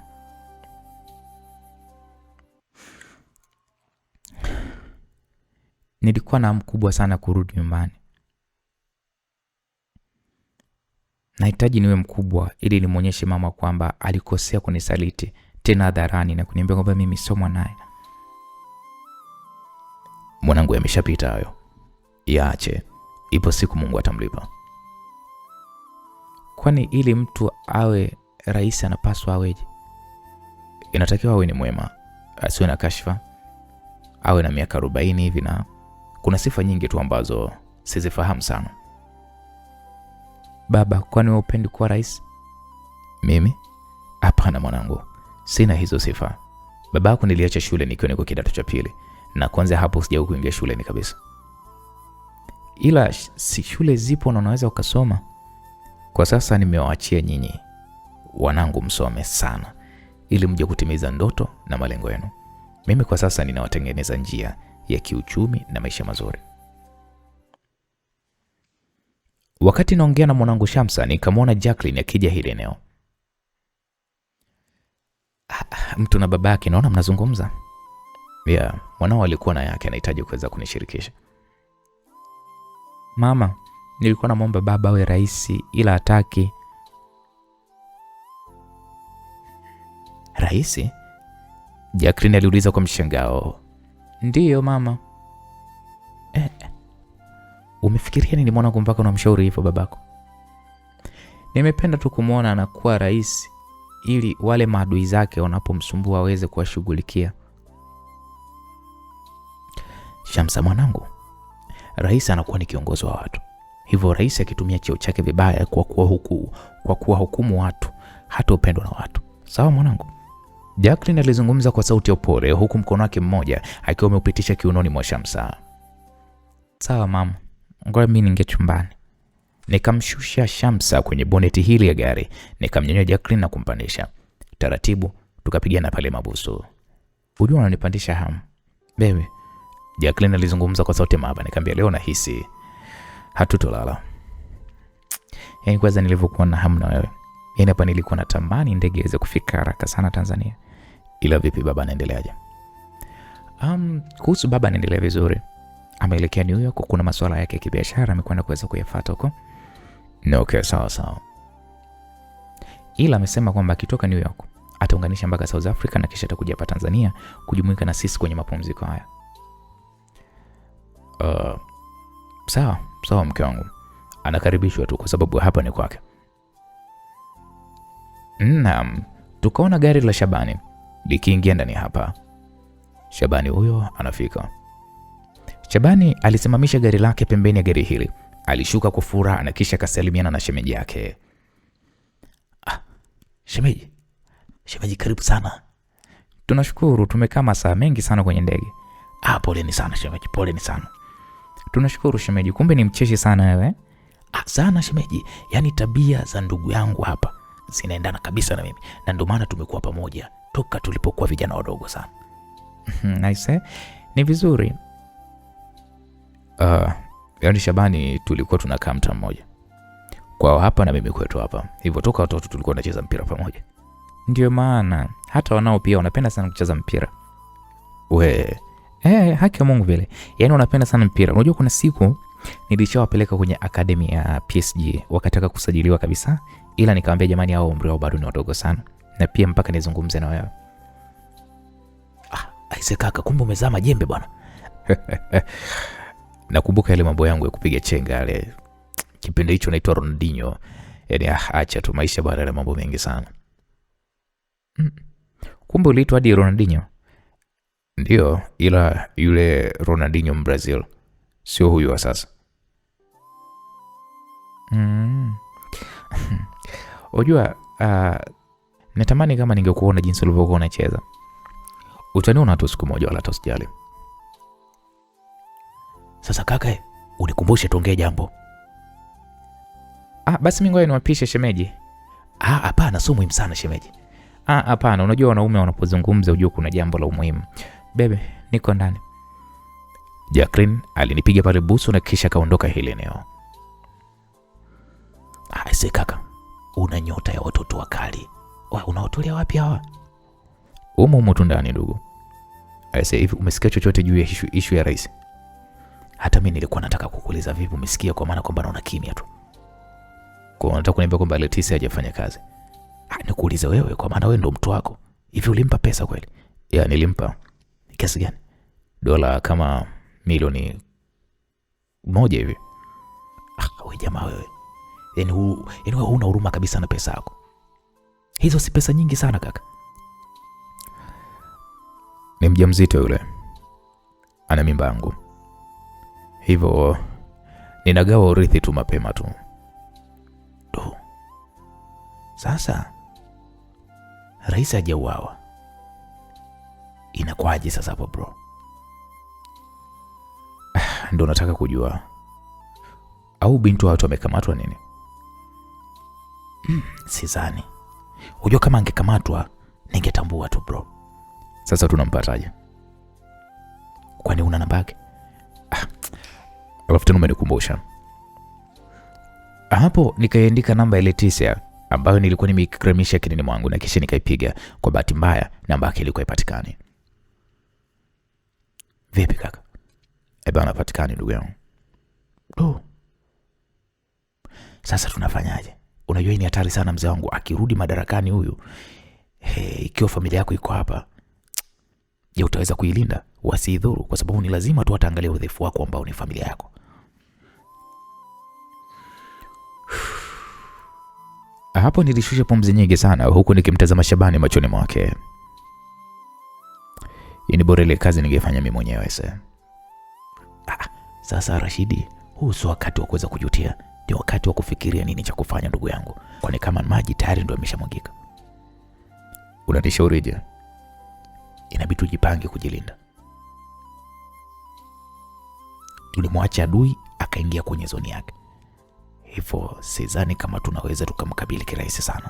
Nilikuwa na hamu kubwa sana kurudi nyumbani. Nahitaji niwe mkubwa ili nimuonyeshe mama kwamba alikosea kunisaliti tena hadharani na kuniambia kwamba mimi sio mwanae. Mwanangu, yameshapita hayo. Yaache. Ipo siku Mungu atamlipa. Kwani ili mtu awe rais anapaswa aweje? Inatakiwa awe ni mwema, asiwe na kashfa, awe na miaka 40 hivi, na kuna sifa nyingi tu ambazo sizifahamu sana. Baba, kwani wewe upendi kuwa rais? Mimi? Hapana mwanangu. Sina hizo sifa. Babako niliacha shule nikiwa niko kidato cha pili, na kwanza hapo sijawahi kuingia shuleni kabisa. Ila si shule zipo na unaweza ukasoma. Kwa sasa nimewaachia nyinyi wanangu msome sana ili mje kutimiza ndoto na malengo yenu. Mimi kwa sasa ninawatengeneza njia ya kiuchumi na maisha mazuri. Wakati naongea na mwanangu Shamsa, nikamwona Jacqueline akija hili eneo. Mtu na babake naona mnazungumza. Mwanao alikuwa na yake anahitaji kuweza kunishirikisha. Mama, nilikuwa namwomba baba awe rais ila hataki. Rais? Jacqueline aliuliza kwa mshangao. Ndiyo mama. Umefikiria nini mwanangu mpaka unamshauri hivyo babako? Nimependa tu kumuona anakuwa rais ili wale maadui zake wanapomsumbua waweze kuwashughulikia. Shamsa mwanangu, rais anakuwa ni kiongozi wa watu. Hivyo rais akitumia cheo chake vibaya kwa kuwahukumu watu, hata upendo na watu. Sawa mwanangu? Jacqueline alizungumza kwa sauti ya upole huku mkono wake mmoja akiwa ameupitisha kiunoni mwa Shamsa. Sawa mama. Ngoja mimi ninge chumbani. Nikamshusha Shamsa kwenye boneti hili ya gari, nikamnyanyua Jacqueline na kumpandisha. Taratibu tukapigana pale mabusu. Unajua unanipandisha hamu. Baby, Jacqueline alizungumza kwa sauti maba, nikamwambia leo nahisi hatutolala. Yaani kwanza nilivyokuwa na hamu na wewe. Yaani hapa nilikuwa natamani ndege iweze kufika haraka sana Tanzania. Ila vipi baba anaendeleaje? Kuhusu baba anaendelea vizuri. Ameelekea New York, kuna masuala yake ya kibiashara amekwenda kuweza kuyafuata huko. Okay, sawa. Ila amesema kwamba akitoka New York ataunganisha mpaka South Africa na kisha atakuja hapa Tanzania kujumuika na sisi kwenye mapumziko haya. Sawa mke wangu. Anakaribishwa tu kwa sababu hapa ni kwake. Naam, tukaona gari la Shabani likiingia ndani hapa. Shabani huyo anafika. Shabani alisimamisha gari lake pembeni ya gari hili, alishuka kwa furaha na kisha akasalimiana na shemeji yake. Shemeji, karibu sana. Tunashukuru, tumekaa masaa mengi sana kwenye ndege. Poleni sana shemeji, poleni sana. Tunashukuru shemeji, kumbe ni mcheshi sana wewe. Sana shemeji, yani tabia za ndugu yangu hapa zinaendana kabisa na mimi, na ndio maana tumekuwa pamoja toka tulipokuwa vijana wadogo sana. Nice. Ni vizuri. Yaani Shabani, tulikuwa tunakaa mtaa mmoja kwao hapa na mimi kwetu hapa, hivyo toka watoto tulikuwa tunacheza mpira pamoja. Ndio maana hata wanao pia wanapenda sana kucheza mpira. Haki ya Mungu vile. Yaani wanapenda sana mpira. Unajua kuna siku nilishawapeleka kwenye academy ya PSG, wakataka kusajiliwa kabisa, ila nikamwambia jamani, hao umri wao bado ni wadogo sana, na pia mpaka nizungumze na wewe. Aise kaka, kumbe umezaa majembe bwana. Nakumbuka ile mambo yangu ya kupiga chenga yale. Kipindi hicho naitwa Ronaldinho. Yaani acha tu maisha bwana, na mambo mengi sana. Kumbe uliitwa hadi Ronaldinho? Ndio, ila yule Ronaldinho Brazil, sio huyu wa sasa. Unajua, natamani kama ningekuona jinsi ulivyokuwa unacheza. Utaniona tu siku moja, wala usijali. Sasa kaka, unikumbushe tuongee jambo. Basi mimi ngoja niwapishe shemeji. Hapana, sio muhimu sana shemeji. Hapana, unajua wanaume wanapozungumza unajua kuna jambo la umuhimu. Bebe, niko ndani. Jacqueline alinipiga pale busu na kisha kaondoka hili eneo. Aise kaka, una nyota ya watoto wakali. Unaotolea wapi hawa? Umo tu ndani ndugu. Aise, hivi umesikia chochote juu ya issue ya rais? Hata mimi nilikuwa nataka kukuuliza vipi umesikia, kwa maana kwamba naona kimya tu. Kwa unataka kuniambia kwamba Leticia hajafanya kazi? Nikuulize wewe, kwa maana wewe ndo mtu wako. Hivi ulimpa pesa kweli? Ya, nilimpa. Kiasi gani? Dola kama milioni 1 hivi. Wewe jamaa wewe. Yaani wewe huna huruma kabisa na pesa yako. Hizo si pesa nyingi sana kaka. Ni mjamzito yule. Ana mimba yangu. Hivyo ninagawa urithi tu mapema tu. Sasa rais hajauawa, inakuaje sasa hapo bro? Ndio nataka kujua. Au bintu watu wamekamatwa nini? Sidhani. Unajua kama angekamatwa ningetambua tu bro. Sasa tunampataje? Kwani una namba yake? Alafu tena umenikumbusha. Hapo nikaandika namba ya Leticia ambayo nilikuwa nimeikramisha kinini mwangu, na kisha nikaipiga. Kwa bahati mbaya namba yake ilikuwa ipatikani. Vipi kaka? Bana, patikani ndugu yangu. Sasa tunafanyaje? Unajua ni hatari sana mzee wangu, akirudi madarakani huyu. Ikiwa familia yako iko hapa, je, utaweza kuilinda wasidhuru? Kwa sababu ni lazima tu wataangalia udhaifu wako ambao ni familia yako. Hapo nilishusha pumzi nyingi sana, huku nikimtazama Shabani machoni mwake. Ni bora ile kazi ningefanya mimi mwenyewe sasa. Sasa Rashidi, huu sio wakati wa kuweza kujutia, ndio wakati wa kufikiria nini cha kufanya ndugu yangu, kwani kama maji tayari ndio yameshamwagika. Unanishaurije? Inabidi tujipange kujilinda. Tulimwacha adui akaingia kwenye zoni yake, hivyo sidhani kama tunaweza tukamkabili kirahisi sana.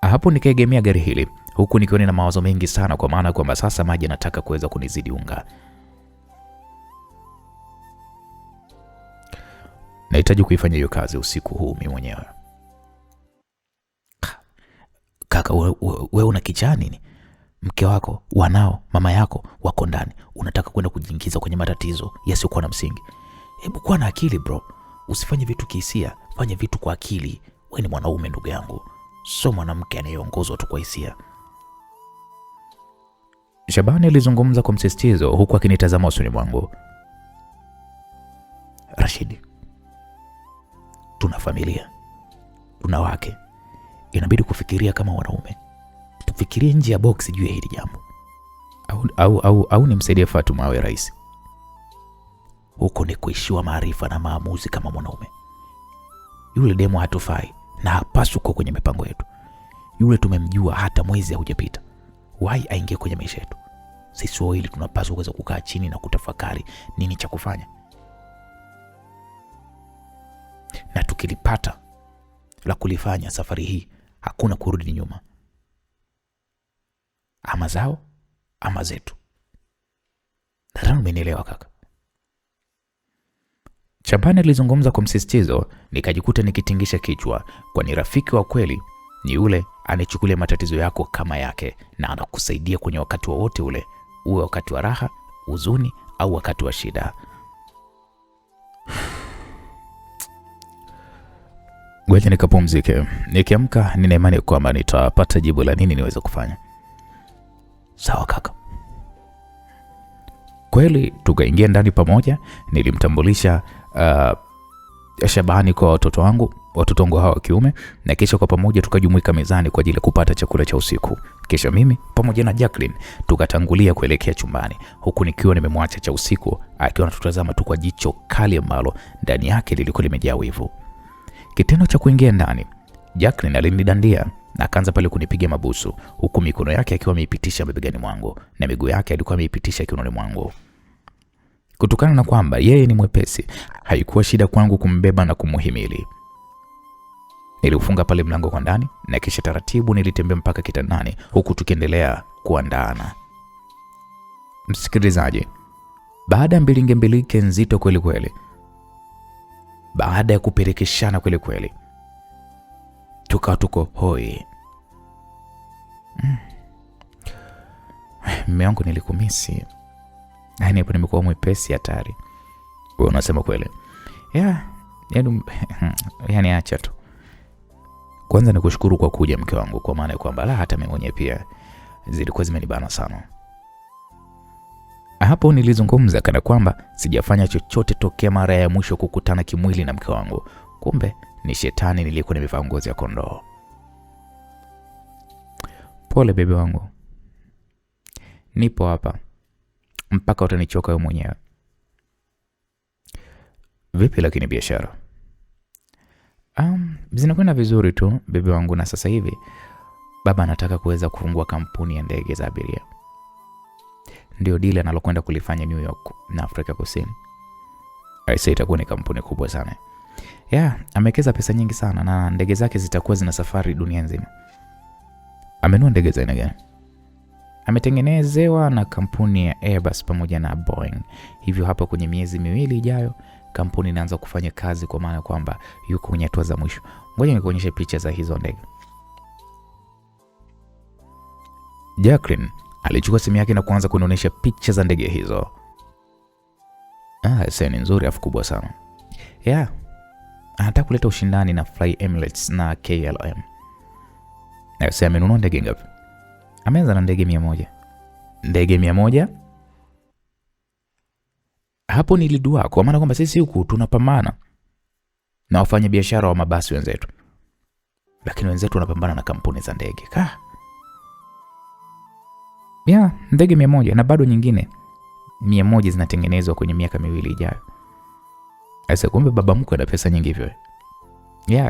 Hapo nikaegemea gari hili, huku nikiona na mawazo mengi sana, kwa maana kwamba sasa maji anataka kuweza kunizidi unga. Nahitaji kuifanya hiyo kazi usiku huu mimi mwenyewe. Kaka, wewe una kichaa nini? Mke wako, wanao, mama yako wako ndani, unataka kwenda kujiingiza kwenye matatizo yasiyokuwa na msingi. Hebu kuwa na akili bro, usifanye vitu kihisia, fanya vitu kwa akili. Wewe ni mwanaume ndugu yangu, sio mwanamke anayeongozwa tu kwa hisia. Shabani alizungumza kwa msisitizo, huku akinitazama usoni mwangu. Rashidi, tuna familia, tuna wake, inabidi kufikiria kama wanaume. Tufikirie nje ya box juu ya hili jambo. Au nimsaidie Fatuma awe rais? huko ni kuishiwa maarifa na maamuzi kama mwanaume. Yule demo hatufai na hapaswi kuwa kwenye mipango yetu. Yule tumemjua hata mwezi haujapita. Why aingie kwenye maisha yetu? Sisi wawili tunapaswa kuweza kukaa chini na kutafakari nini cha kufanya. Na tukilipata la kulifanya safari hii, hakuna kurudi nyuma. Ama zao ama zetu. Nadhani umenielewa kaka. Shabani alizungumza kwa msisitizo, nikajikuta nikitingisha kichwa, kwani rafiki wa kweli ni yule anachukulia matatizo yako kama yake na anakusaidia kwenye wakati wowote ule, uwe wakati wa raha, huzuni au wakati wa shida. Ngoja nikapumzike. Nikiamka nina imani kwamba nitapata jibu la nini niweze kufanya. Sawa kaka. Kweli tukaingia ndani pamoja. Nilimtambulisha Shabani kwa watoto wangu hawa wa kiume, na kisha kwa pamoja tukajumuika mezani kwa ajili ya kupata chakula cha usiku. Kisha mimi pamoja na Jacqueline tukatangulia kuelekea chumbani, huku nikiwa nimemwacha cha usiku akiwa anatutazama tu kwa jicho kali ambalo ndani yake lilikuwa limejaa wivu. Kitendo cha kuingia ndani, Jacqueline alinidandia na akaanza pale kunipiga mabusu, huku mikono yake akiwa ameipitisha mabegani mwangu na miguu yake alikuwa ameipitisha kiunoni mwangu. Kutokana na kwamba yeye ni mwepesi, haikuwa shida kwangu kumbeba na kumuhimili. Niliufunga pale mlango kwa ndani na kisha taratibu nilitembea mpaka kitandani, huku tukiendelea kuandaana. Msikilizaji, baada ya mbilinge nzito kweli kweli, baada ya kuperekeshana kweli kweli, tuko hoi. Mume wangu nilikumisi. Yaani hapo nimekuwa mwepesi hatari. Wewe unasema kweli? Yaani acha tu. Kwanza nikushukuru kwa kuja mke wangu, kwa maana kwamba hata mimi mwenyewe pia zilikuwa zimenibana sana. Hapo nilizungumza kana kwamba sijafanya chochote tokea mara ya mwisho kukutana kimwili na mke wangu. Kumbe ni shetani nilikuwa nimevaa ngozi ya kondoo. Pole bebe wangu. Nipo hapa mpaka utanichoka wewe mwenyewe. Vipi lakini biashara? Zinakwenda vizuri tu bebe wangu, na sasa hivi baba anataka kuweza kufungua kampuni ya ndege za abiria. Ndio deal analokwenda kulifanya New York na Afrika Kusini. Aisee, itakuwa ni kampuni kubwa sana. Amewekeza pesa nyingi sana na ndege zake zitakuwa zina safari dunia nzima. Amenunua ndege za aina gani? Ametengenezewa na kampuni ya Airbus pamoja na Boeing. Hivyo hapa kwenye miezi miwili ijayo kampuni inaanza kufanya kazi, kwa maana kwamba yuko kwenye hatua za mwisho. Ngoja nikuonyeshe picha za hizo ndege. Jacqueline alichukua simu yake na kuanza kunionyesha picha za ndege hizo. Sasa ni nzuri afu kubwa sana. Anataka kuleta ushindani na Fly Emirates na KLM. Na sasa amenunua ndege ngapi? Ameanza na ndege 100. Ndege 100? Hapo nilidua, kwa maana kwamba sisi huku tunapambana na wafanya biashara wa mabasi wenzetu, lakini wenzetu wanapambana na kampuni za ndege. Ndege 100 na bado nyingine 100 zinatengenezwa kwenye miaka miwili ijayo. Sasa kumbe baba mkwe ana pesa nyingi hivyo.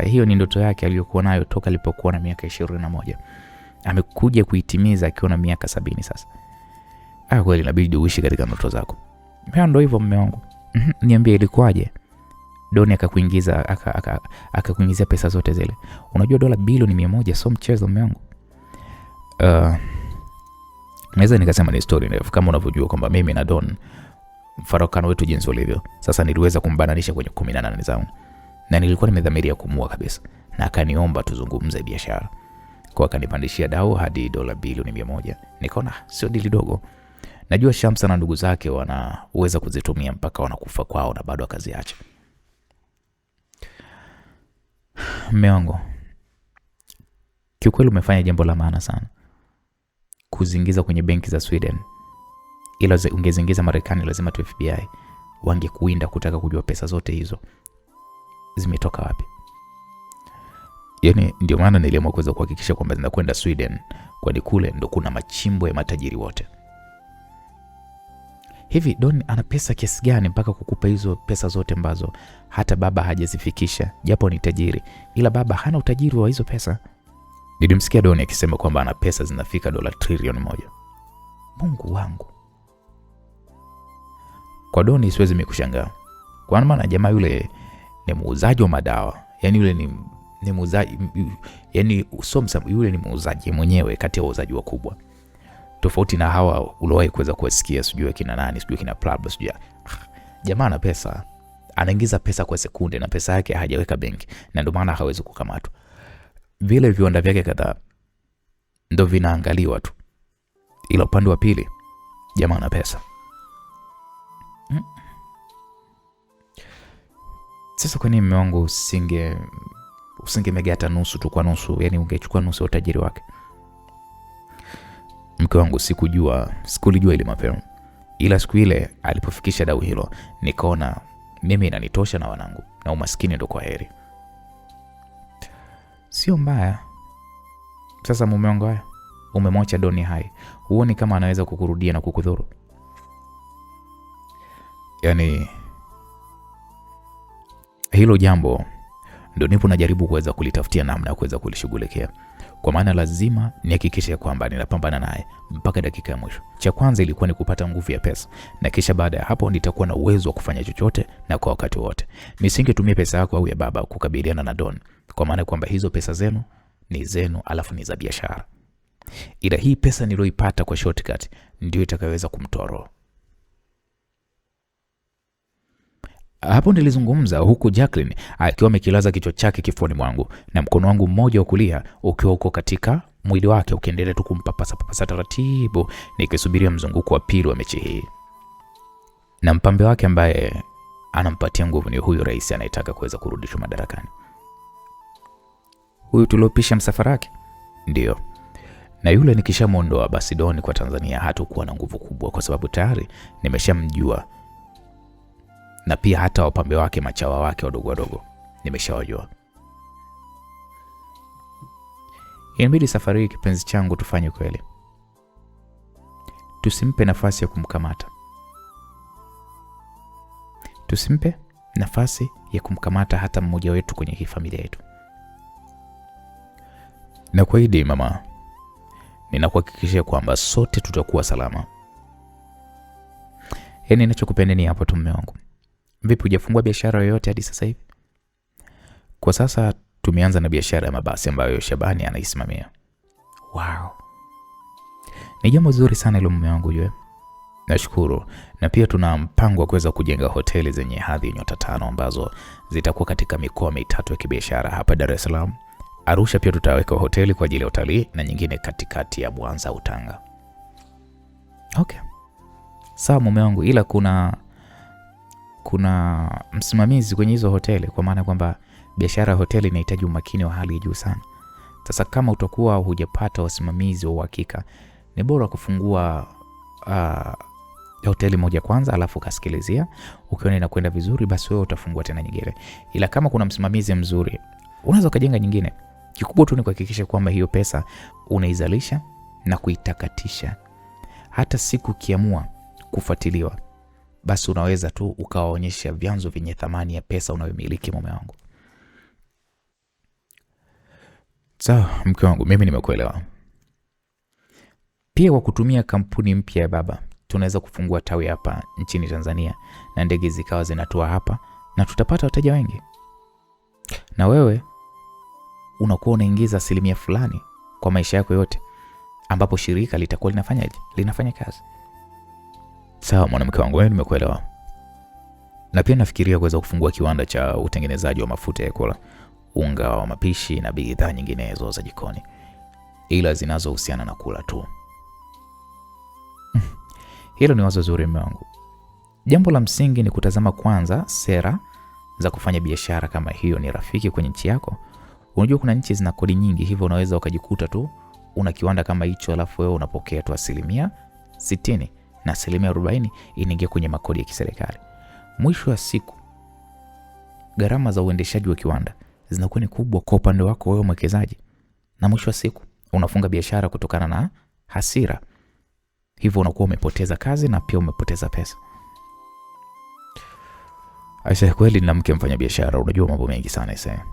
Hiyo ni ndoto yake aliyokuwa nayo toka alipokuwa na miaka 21. Amekuja kuitimiza akiwa na miaka 70 sasa. Kweli inabidi uishi katika ndoto zako. Ndio hivyo mume wangu. Niambie ilikuwaje? Doni akakuingizia pesa zote zile. Unajua dola bilioni 100 sio mchezo mume wangu. Naweza nikasema ni story ndefu, kama unavyojua kwamba mimi na Don mfarakano wetu jinsi ulivyo. Sasa niliweza kumbananisha kwenye 18 zangu. Na nilikuwa nimedhamiria kumua kabisa. Na akaniomba tuzungumze biashara. Kwa akanipandishia dau hadi dola bilioni 100. Nikaona sio dili dogo. Najua Shamsa na ndugu zake wanaweza kuzitumia mpaka wanakufa kwao na bado akaziacha. Mume wangu, kiukweli umefanya jambo la maana sana kuzingiza kwenye benki za Sweden. Ila ungezingiza Marekani lazima tu FBI wangekuinda kutaka kujua pesa zote hizo zimetoka wapi. Ndio maana niliamua kuweza kuhakikisha kwamba zinakwenda Sweden, kwani kule ndo kuna machimbo ya matajiri wote. Hivi Don ana pesa kiasi gani mpaka kukupa hizo pesa zote ambazo hata baba hajazifikisha, japo ni tajiri, ila baba hana utajiri wa hizo pesa? Nilimsikia Don akisema kwamba ana pesa zinafika dola trilioni 1. Mungu wangu. Kwa Don siwezi mikushangaa. Kwa maana jamaa yule ni muuzaji wa madawa. Yaani yule ni muuzaji, yaani yule ni muuzaji mwenyewe kati ya wauzaji wakubwa. Tofauti na hawa uliwahi kuweza kuwasikia sijui kina nani, sijui kina Pablo, sijui. Jamaa ana pesa. Anaingiza pesa kwa sekunde na pesa yake hajaweka benki, na ndio maana hawezi kukamatwa. Vile viwanda vyake kadhaa ndio vinaangaliwa tu. Ila upande wa pili jamaa ana pesa. Sasa kwa nini mume wangu usingemega hata nusu tu kwa nusu, yani ungechukua nusu ya utajiri wake? Mke wangu sikulijua ile mapema. Ila siku ile alipofikisha dau hilo, nikaona mimi inanitosha na wanangu, na umaskini ndo kwa heri. Sio mbaya. Sasa mume wangu, haya umemwacha Doni hai, huoni kama anaweza kukurudia na kukudhuru? Yani hilo jambo ndio nipo najaribu kuweza kulitafutia namna ya kuweza kulishughulikia. Kwa maana lazima nihakikishe kwamba ninapambana naye mpaka dakika ya mwisho. Cha kwanza ilikuwa ni kupata nguvu ya pesa, na kisha baada ya hapo nitakuwa na uwezo wa kufanya chochote na kwa wakati wote. Nisingetumia pesa yako au ya baba kukabiliana na Don, kwa maana kwamba hizo pesa zenu ni zenu, alafu ni za biashara. Ila hii pesa niloipata kwa shortcut ndio itakayoweza kumtoa roho. Hapo nilizungumza huku Jacqueline akiwa amekilaza kichwa chake kifuani mwangu, na mkono wangu mmoja wa kulia ukiwa uko katika mwili wake ukiendelea tu kumpapasa taratibu, nikisubiria mzunguko wa pili wa mechi hii. Na mpambe wake ambaye anampatia nguvu ni huyu rais anayetaka kuweza kurudishwa madarakani. Huyu tuliopisha msafara wake? Ndio. Na yule nikishamuondoa basi Don kwa Tanzania hatakuwa na nguvu kubwa, kwa sababu tayari nimeshamjua. Na pia hata wapambe wake, machawa wake wadogo nimeshawajua. Inabidi safari hii kipenzi changu tufanye kweli. Tusimpe nafasi ya kumkamata. Tusimpe nafasi ya kumkamata hata mmoja wetu kwenye hii familia yetu. Na kwa hidi mama, ninakuhakikishia kwamba sote tutakuwa salama. Yaani ninachokupendeni hapo tu mume wangu. Vipi, hujafungua biashara yoyote hadi sasa hivi? Kwa sasa tumeanza na biashara ya mabasi ambayo Shabani anaisimamia. Wow. Ni jambo zuri sana ile mume wangu yeye. Nashukuru. Na pia tuna mpango wa kuweza kujenga hoteli zenye hadhi nyota 5 ambazo zitakuwa katika mikoa mitatu ya kibiashara hapa Dar es Salaam. Arusha pia tutaweka hoteli kwa ajili ya utalii, na nyingine katikati ya Mwanza au Tanga. Okay. Sawa mume wangu, ila kuna msimamizi kwenye hizo hoteli, kwa maana kwamba biashara ya hoteli inahitaji umakini wa hali ya juu sana. Sasa kama utakuwa hujapata wasimamizi wa uhakika, ni bora kufungua hoteli moja kwanza, alafu kasikilizia. Ukiona inakwenda vizuri, basi wewe utafungua tena nyingine. Ila kama kuna msimamizi mzuri, unaweza kujenga nyingine. Kikubwa tu ni kuhakikisha kwamba hiyo pesa unaizalisha na kuitakatisha. Hata siku kiamua kufuatiliwa, basi unaweza tu ukawaonyesha vyanzo vyenye thamani ya pesa unayomiliki mume wangu. Sawa mke wangu, mimi nimekuelewa. Pia kwa kutumia kampuni mpya ya baba, tunaweza kufungua tawi hapa nchini Tanzania, na ndege zikawa zinatua hapa, na tutapata wateja wengi. Na wewe unakuwa unaingiza asilimia fulani kwa maisha yako yote, ambapo shirika litakuwa linafanya kazi. Sawa mwanamke wangu, mimi nimekuelewa. Na pia nafikiria kuweza kufungua kiwanda cha utengenezaji wa mafuta ya kula, unga wa mapishi na bidhaa nyinginezo za jikoni, ila zinazohusiana na kula tu. Hilo ni wazo zuri mume wangu. Jambo la msingi ni kutazama kwanza sera za kufanya biashara kama hiyo ni rafiki kwenye nchi yako. Unajua kuna nchi zina kodi nyingi, hivyo unaweza ukajikuta tu una kiwanda kama hicho, alafu wewe unapokea tu 60% na 40% inaingia kwenye makodi ya kiserikali. Mwisho wa siku gharama za uendeshaji wa kiwanda zinakuwa ni kubwa kwa upande wako wewe mwekezaji, na mwisho wa siku unafunga biashara kutokana na hasira. hivyo unakuwa umepoteza kazi na pia umepoteza pesa. Aisha, kweli na mke mfanya biashara unajua mambo mengi sana Isa.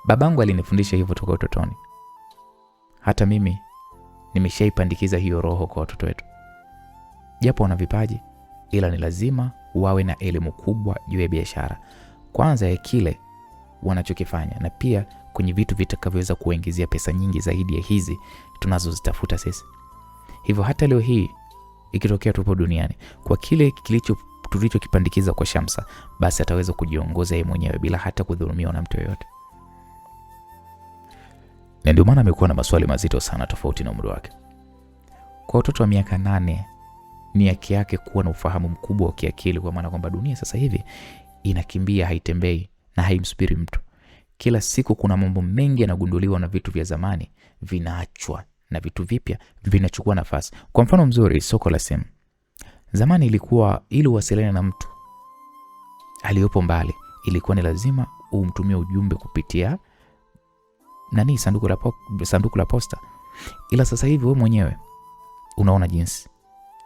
Babangu alinifundisha hivyo toka utotoni. Hata mimi nimeshaipandikiza hiyo roho kwa watoto wetu. Japo wana vipaji, ila ni lazima wawe na elimu kubwa juu ya biashara. Kwanza ya kile wanachokifanya, na pia kwenye vitu vitakavyoweza kuwaingizia pesa nyingi zaidi ya hizi tunazozitafuta sisi. Hivyo hata leo hii ikitokea tupo duniani, kwa kile tulichokipandikiza kwa Shamsa, basi ataweza kujiongoza yeye mwenyewe bila hata kudhulumiwa na mtu yeyote. Na ndio maana amekuwa na maswali mazito sana tofauti na umri wake. Kwa watoto wa miaka 8 ni haki yake kuwa na ufahamu mkubwa wa kiakili, kwa maana kwamba dunia sasa hivi inakimbia, haitembei na haimsubiri mtu. Kila siku kuna mambo mengi yanagunduliwa na vitu vya zamani vinaachwa na vitu vipya vinachukua nafasi. Kwa mfano mzuri, soko la simu. Zamani ilikuwa ili uwasiliane na mtu aliyopo mbali, ilikuwa ni lazima umtumie ujumbe kupitia sanduku la posta. Ila sasa hivi wewe mwenyewe unaona jinsi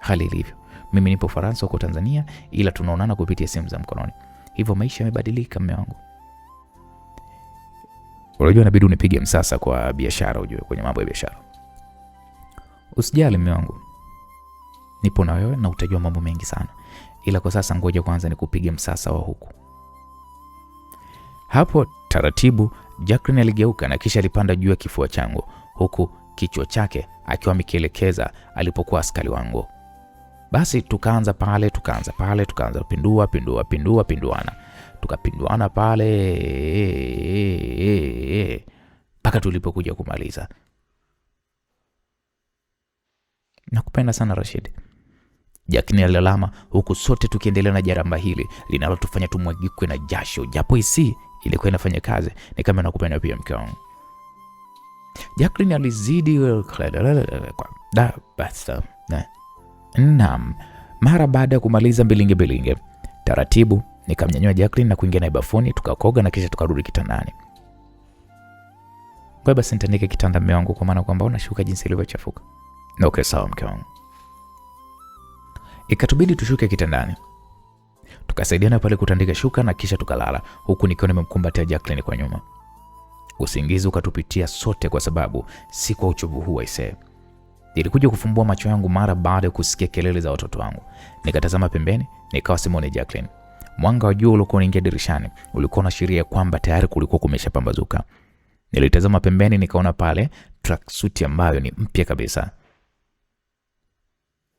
hali ilivyo. Mimi nipo Faransa, huko Tanzania, ila tunaonana kupitia simu za mkononi. Hivyo maisha yamebadilika mume wangu. Unajua inabidi unipige msasa kwa biashara, ujue kwenye mambo ya biashara. Usijali mume wangu. Nipo na wewe na utajua mambo mengi sana. Ila kwa sasa ngoja kwanza nikupige msasa wa huku. Hapo taratibu Jacqueline aligeuka na kisha alipanda juu ya kifua changu, huku kichwa chake akiwa amekielekeza alipokuwa askari wangu. Basi tukaanza pinduana. Tukapinduana pale mpaka tulipokuja kumaliza. Nakupenda sana Rashid. Jacqueline alilalama, huku sote tukiendelea na jaramba hili linalotufanya tumwagikwe na jasho, japo isi ilikuwa inafanya kazi. Ni kama nakupenda pia mke wangu. Jacqueline alizidi Naam. Mara baada ya kumaliza bilinge taratibu nikamnyanyua Jacqueline na kuingia naye bafuni, tukakoga na kisha tukarudi kitandani. Kwa basi nitandike kitanda mume wangu, kwa maana kwamba unashuka jinsi ilivyochafuka. Okay, sawa mke wangu. Ikatubidi tushuke kitandani. Tukasaidiana pale kutandika shuka na kisha tukalala, huku nikiwa nimemkumbatia Jacqueline kwa nyuma. Usingizi ukatupitia sote kwa sababu si kwa uchovu huu aisee. Nilikuja kufumbua macho yangu mara baada ya kusikia kelele za watoto wangu. Nikatazama pembeni, nikawa simuone Jacqueline. Mwanga wa jua ulikuwa unaingia dirishani, ulikuwa unaashiria kwamba tayari kulikuwa kumeshapambazuka. Nilitazama pembeni, nikaona pale tracksuit ambayo ni mpya kabisa.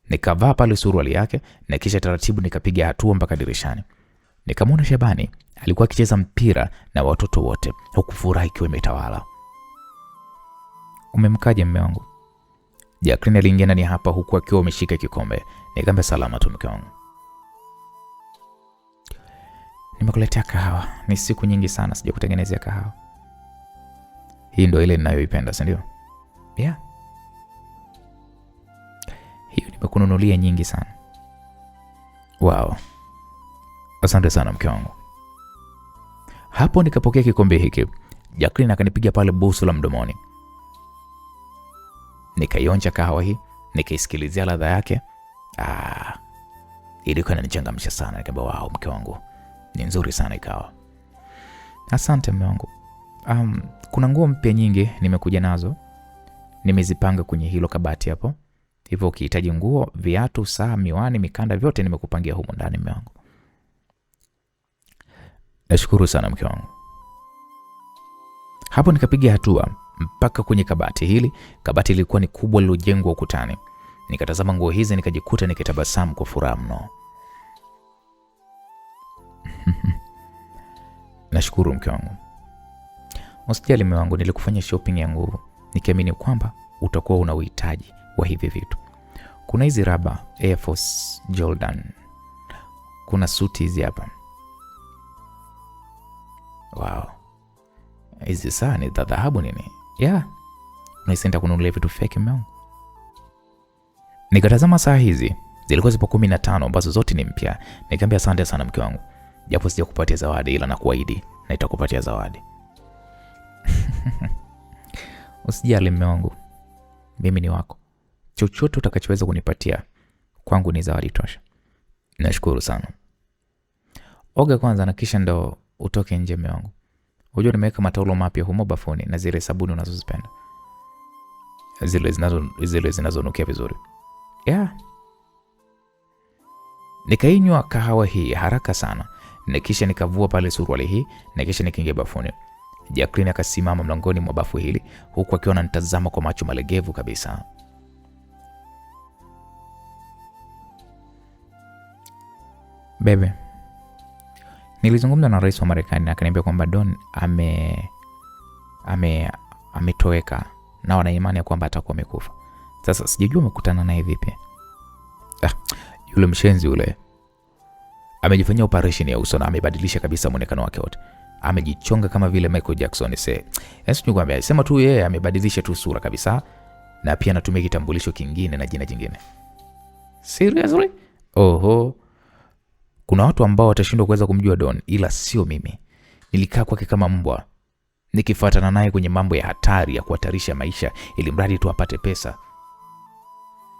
Nikavaa pale suruali yake na kisha taratibu nikapiga hatua mpaka dirishani. Nikamwona Shabani alikuwa akicheza mpira na watoto wote, huku furaha ikiwa imetawala. Umemkaje mume wangu? Jacqueline aliingia ndani hapa huku akiwa ameshika kikombe. Nikamwambia salama tu mke wangu. Nimekuletea kahawa. Ni siku nyingi sana sijakutengenezea kahawa. Hii ndio ile ninayoipenda, si ndio? Yeah. Hiyo nimekununulia nyingi sana. Wow. Asante sana mke wangu. Hapo nikapokea kikombe hiki. Jacqueline akanipiga pale busu la mdomoni. Nikaionja kahawa hii, nikaisikilizia ladha yake. Ilikuwa inanichangamsha sana. Nikamwambia wow mke wangu, ni nzuri sana ikawa. Asante mume wangu. Kuna nguo mpya nyingi nimekuja nazo. Nimezipanga kwenye hilo kabati hapo. Hivyo ukihitaji nguo, viatu, saa, miwani, mikanda, vyote nimekupangia humo ndani mume wangu. Nashukuru sana mke wangu. Hapo nikapiga hatua mpaka kwenye kabati hili. Kabati lilikuwa ni kubwa, lilojengwa ukutani. Nikatazama nguo hizi nikajikuta nikitabasamu kwa furaha mno. Nashukuru mke wangu. Usijali mume wangu, nilikufanya shopping ya nguvu nikiamini kwamba utakuwa una uhitaji wa hivi vitu. Kuna hizi raba Air Force Jordan. Kuna suti hizi hapa. Wow. Hizi saa ni dhahabu nini? Yeah. Unaisenda kununulia vitu fake mume wangu. Nikatazama saa hizi, zilikuwa zipo 15 ambazo zote ni mpya. Nikamwambia asante sana mke wangu. Japo sijakupatia zawadi, ila nakuahidi na nitakupatia zawadi. Usijali mume wangu. Mimi ni wako. chochote utakachoweza kunipatia kwangu ni zawadi tosha. Nashukuru sana. Oga kwanza na kisha ndo utoke nje mume wangu. Unajua nimeweka mataulo mapya humo bafuni na zile sabuni unazozipenda. Zile zinazonukia vizuri. Yeah. Nikainywa kahawa hii haraka sana. Na kisha nikavua pale suruali hii na kisha nikaingia bafuni. Jacqueline akasimama mlangoni mwa bafu hili huku akiwa ananitazama kwa macho malegevu kabisa. Bebe, nilizungumza na rais wa Marekani na akaniambia kwamba Don ametoweka na wana imani ya kwamba atakuwa amekufa. Sasa sijajua umekutana naye vipi? Yule mshenzi yule amejifanyia operation ya uso na amebadilisha kabisa muonekano wake wote. Amejichonga kama vile Michael Jackson. Sema tu yeye amebadilisha tu sura kabisa na pia anatumia kitambulisho kingine na jina jingine. Seriously? Oho. Kuna watu ambao watashindwa kuweza kumjua Don, ila sio mimi. Nilikaa kwake kama mbwa, nikifuatana naye kwenye mambo ya hatari ya kuhatarisha maisha ili mradi tu apate pesa.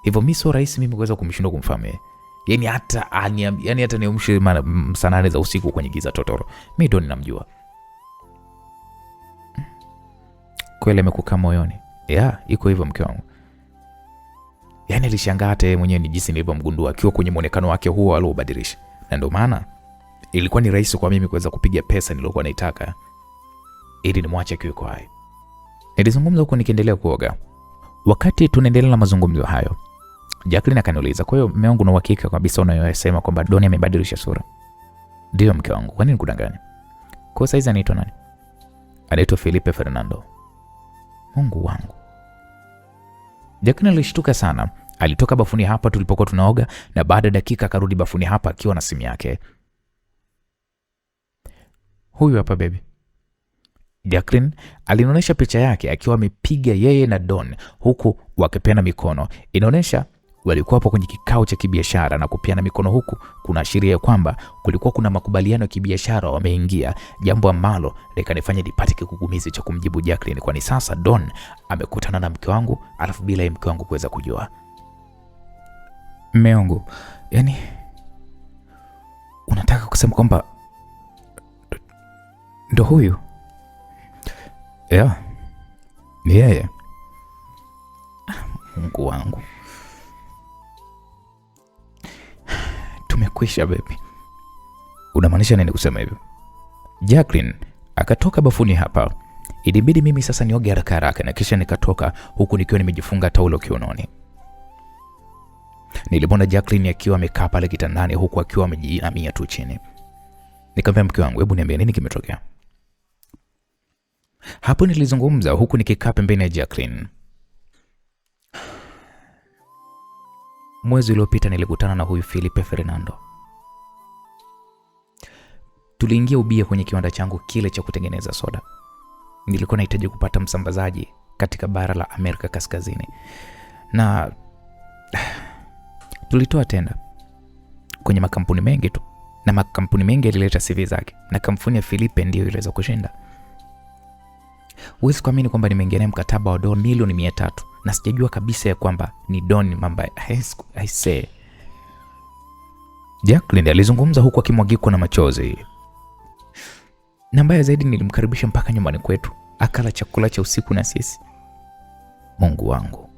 Hivyo mimi sio rahisi mimi kuweza kumshindwa kumfahamu yeye. Yaani hata niamshe saa 8 za usiku kwenye giza totoro, mimi Don namjua. Kweli amekukaa moyoni. Iko hivyo mke wangu. Yaani alishangaa hata yeye mwenyewe ni jinsi nilivyomgundua akiwa kwenye muonekano wake huo aliobadilisha. Na ndio maana ilikuwa ni rahisi kwa mimi kuweza kupiga pesa niliyokuwa naitaka ili nimwache akiwa kwa hai. Nilizungumza huko nikiendelea kuoga. Wakati tunaendelea na mazungumzo hayo, Jacqueline akaniuliza, "Kwa hiyo mume wangu na uhakika kabisa unayosema kwamba Don amebadilisha sura?" "Ndio mke wangu, kwa nini nikudanganya?" "Kwa saizi anaitwa nani?" "Anaitwa Felipe Fernando." Mungu wangu. Jacqueline alishtuka sana. Alitoka bafuni hapa tulipokuwa tunaoga na baada dakika akarudi bafuni hapa akiwa na simu yake. "Huyu hapa baby." Jacqueline alinionyesha picha yake akiwa amepiga yeye na Don huku wakipeana mikono. Inaonyesha walikuwa hapo kwenye kikao cha kibiashara na kupeana mikono huku kunaashiria kwamba kulikuwa kuna makubaliano ya kibiashara wameingia, jambo ambalo likanifanya nipate kigugumizi cha kumjibu Jacqueline, kwani sasa Don amekutana na mke wangu alafu bila mke wangu kuweza kujua. "Mume wangu, yani unataka kusema kwamba ndo huyu?" Ni yeye. Mungu wangu. Tumekwisha baby. Unamaanisha nini kusema hivyo? Jacqueline akatoka bafuni hapa. Ilibidi mimi sasa nioge haraka haraka na kisha nikatoka huku nikiwa nimejifunga taulo kiunoni. Nilimwona Jacqueline akiwa amekaa pale kitandani huku akiwa amejiinamia tu chini. Nikamwambia mke wangu, "Hebu niambie nini kimetokea?" Hapo nilizungumza huku nikikaa pembeni ya Jacqueline. Mwezi uliopita nilikutana na huyu Felipe Fernando. Tuliingia ubia kwenye kiwanda changu kile cha kutengeneza soda. Nilikuwa nahitaji kupata msambazaji katika bara la Amerika Kaskazini. Na tulitoa tenda kwenye makampuni mengi tu. Na makampuni mengi yalileta CV zake. Na kampuni ya Felipe ndio iliweza kushinda. Huwezi kuamini kwamba nimeingia naye mkataba wa dola milioni 300 na sijajua kabisa ya kwamba ni Don Mamba. I say. Jacqueline alizungumza huku akimwagikwa na machozi. Na mbaya zaidi nilimkaribisha mpaka nyumbani kwetu. Akala chakula cha usiku na sisi. Mungu wangu.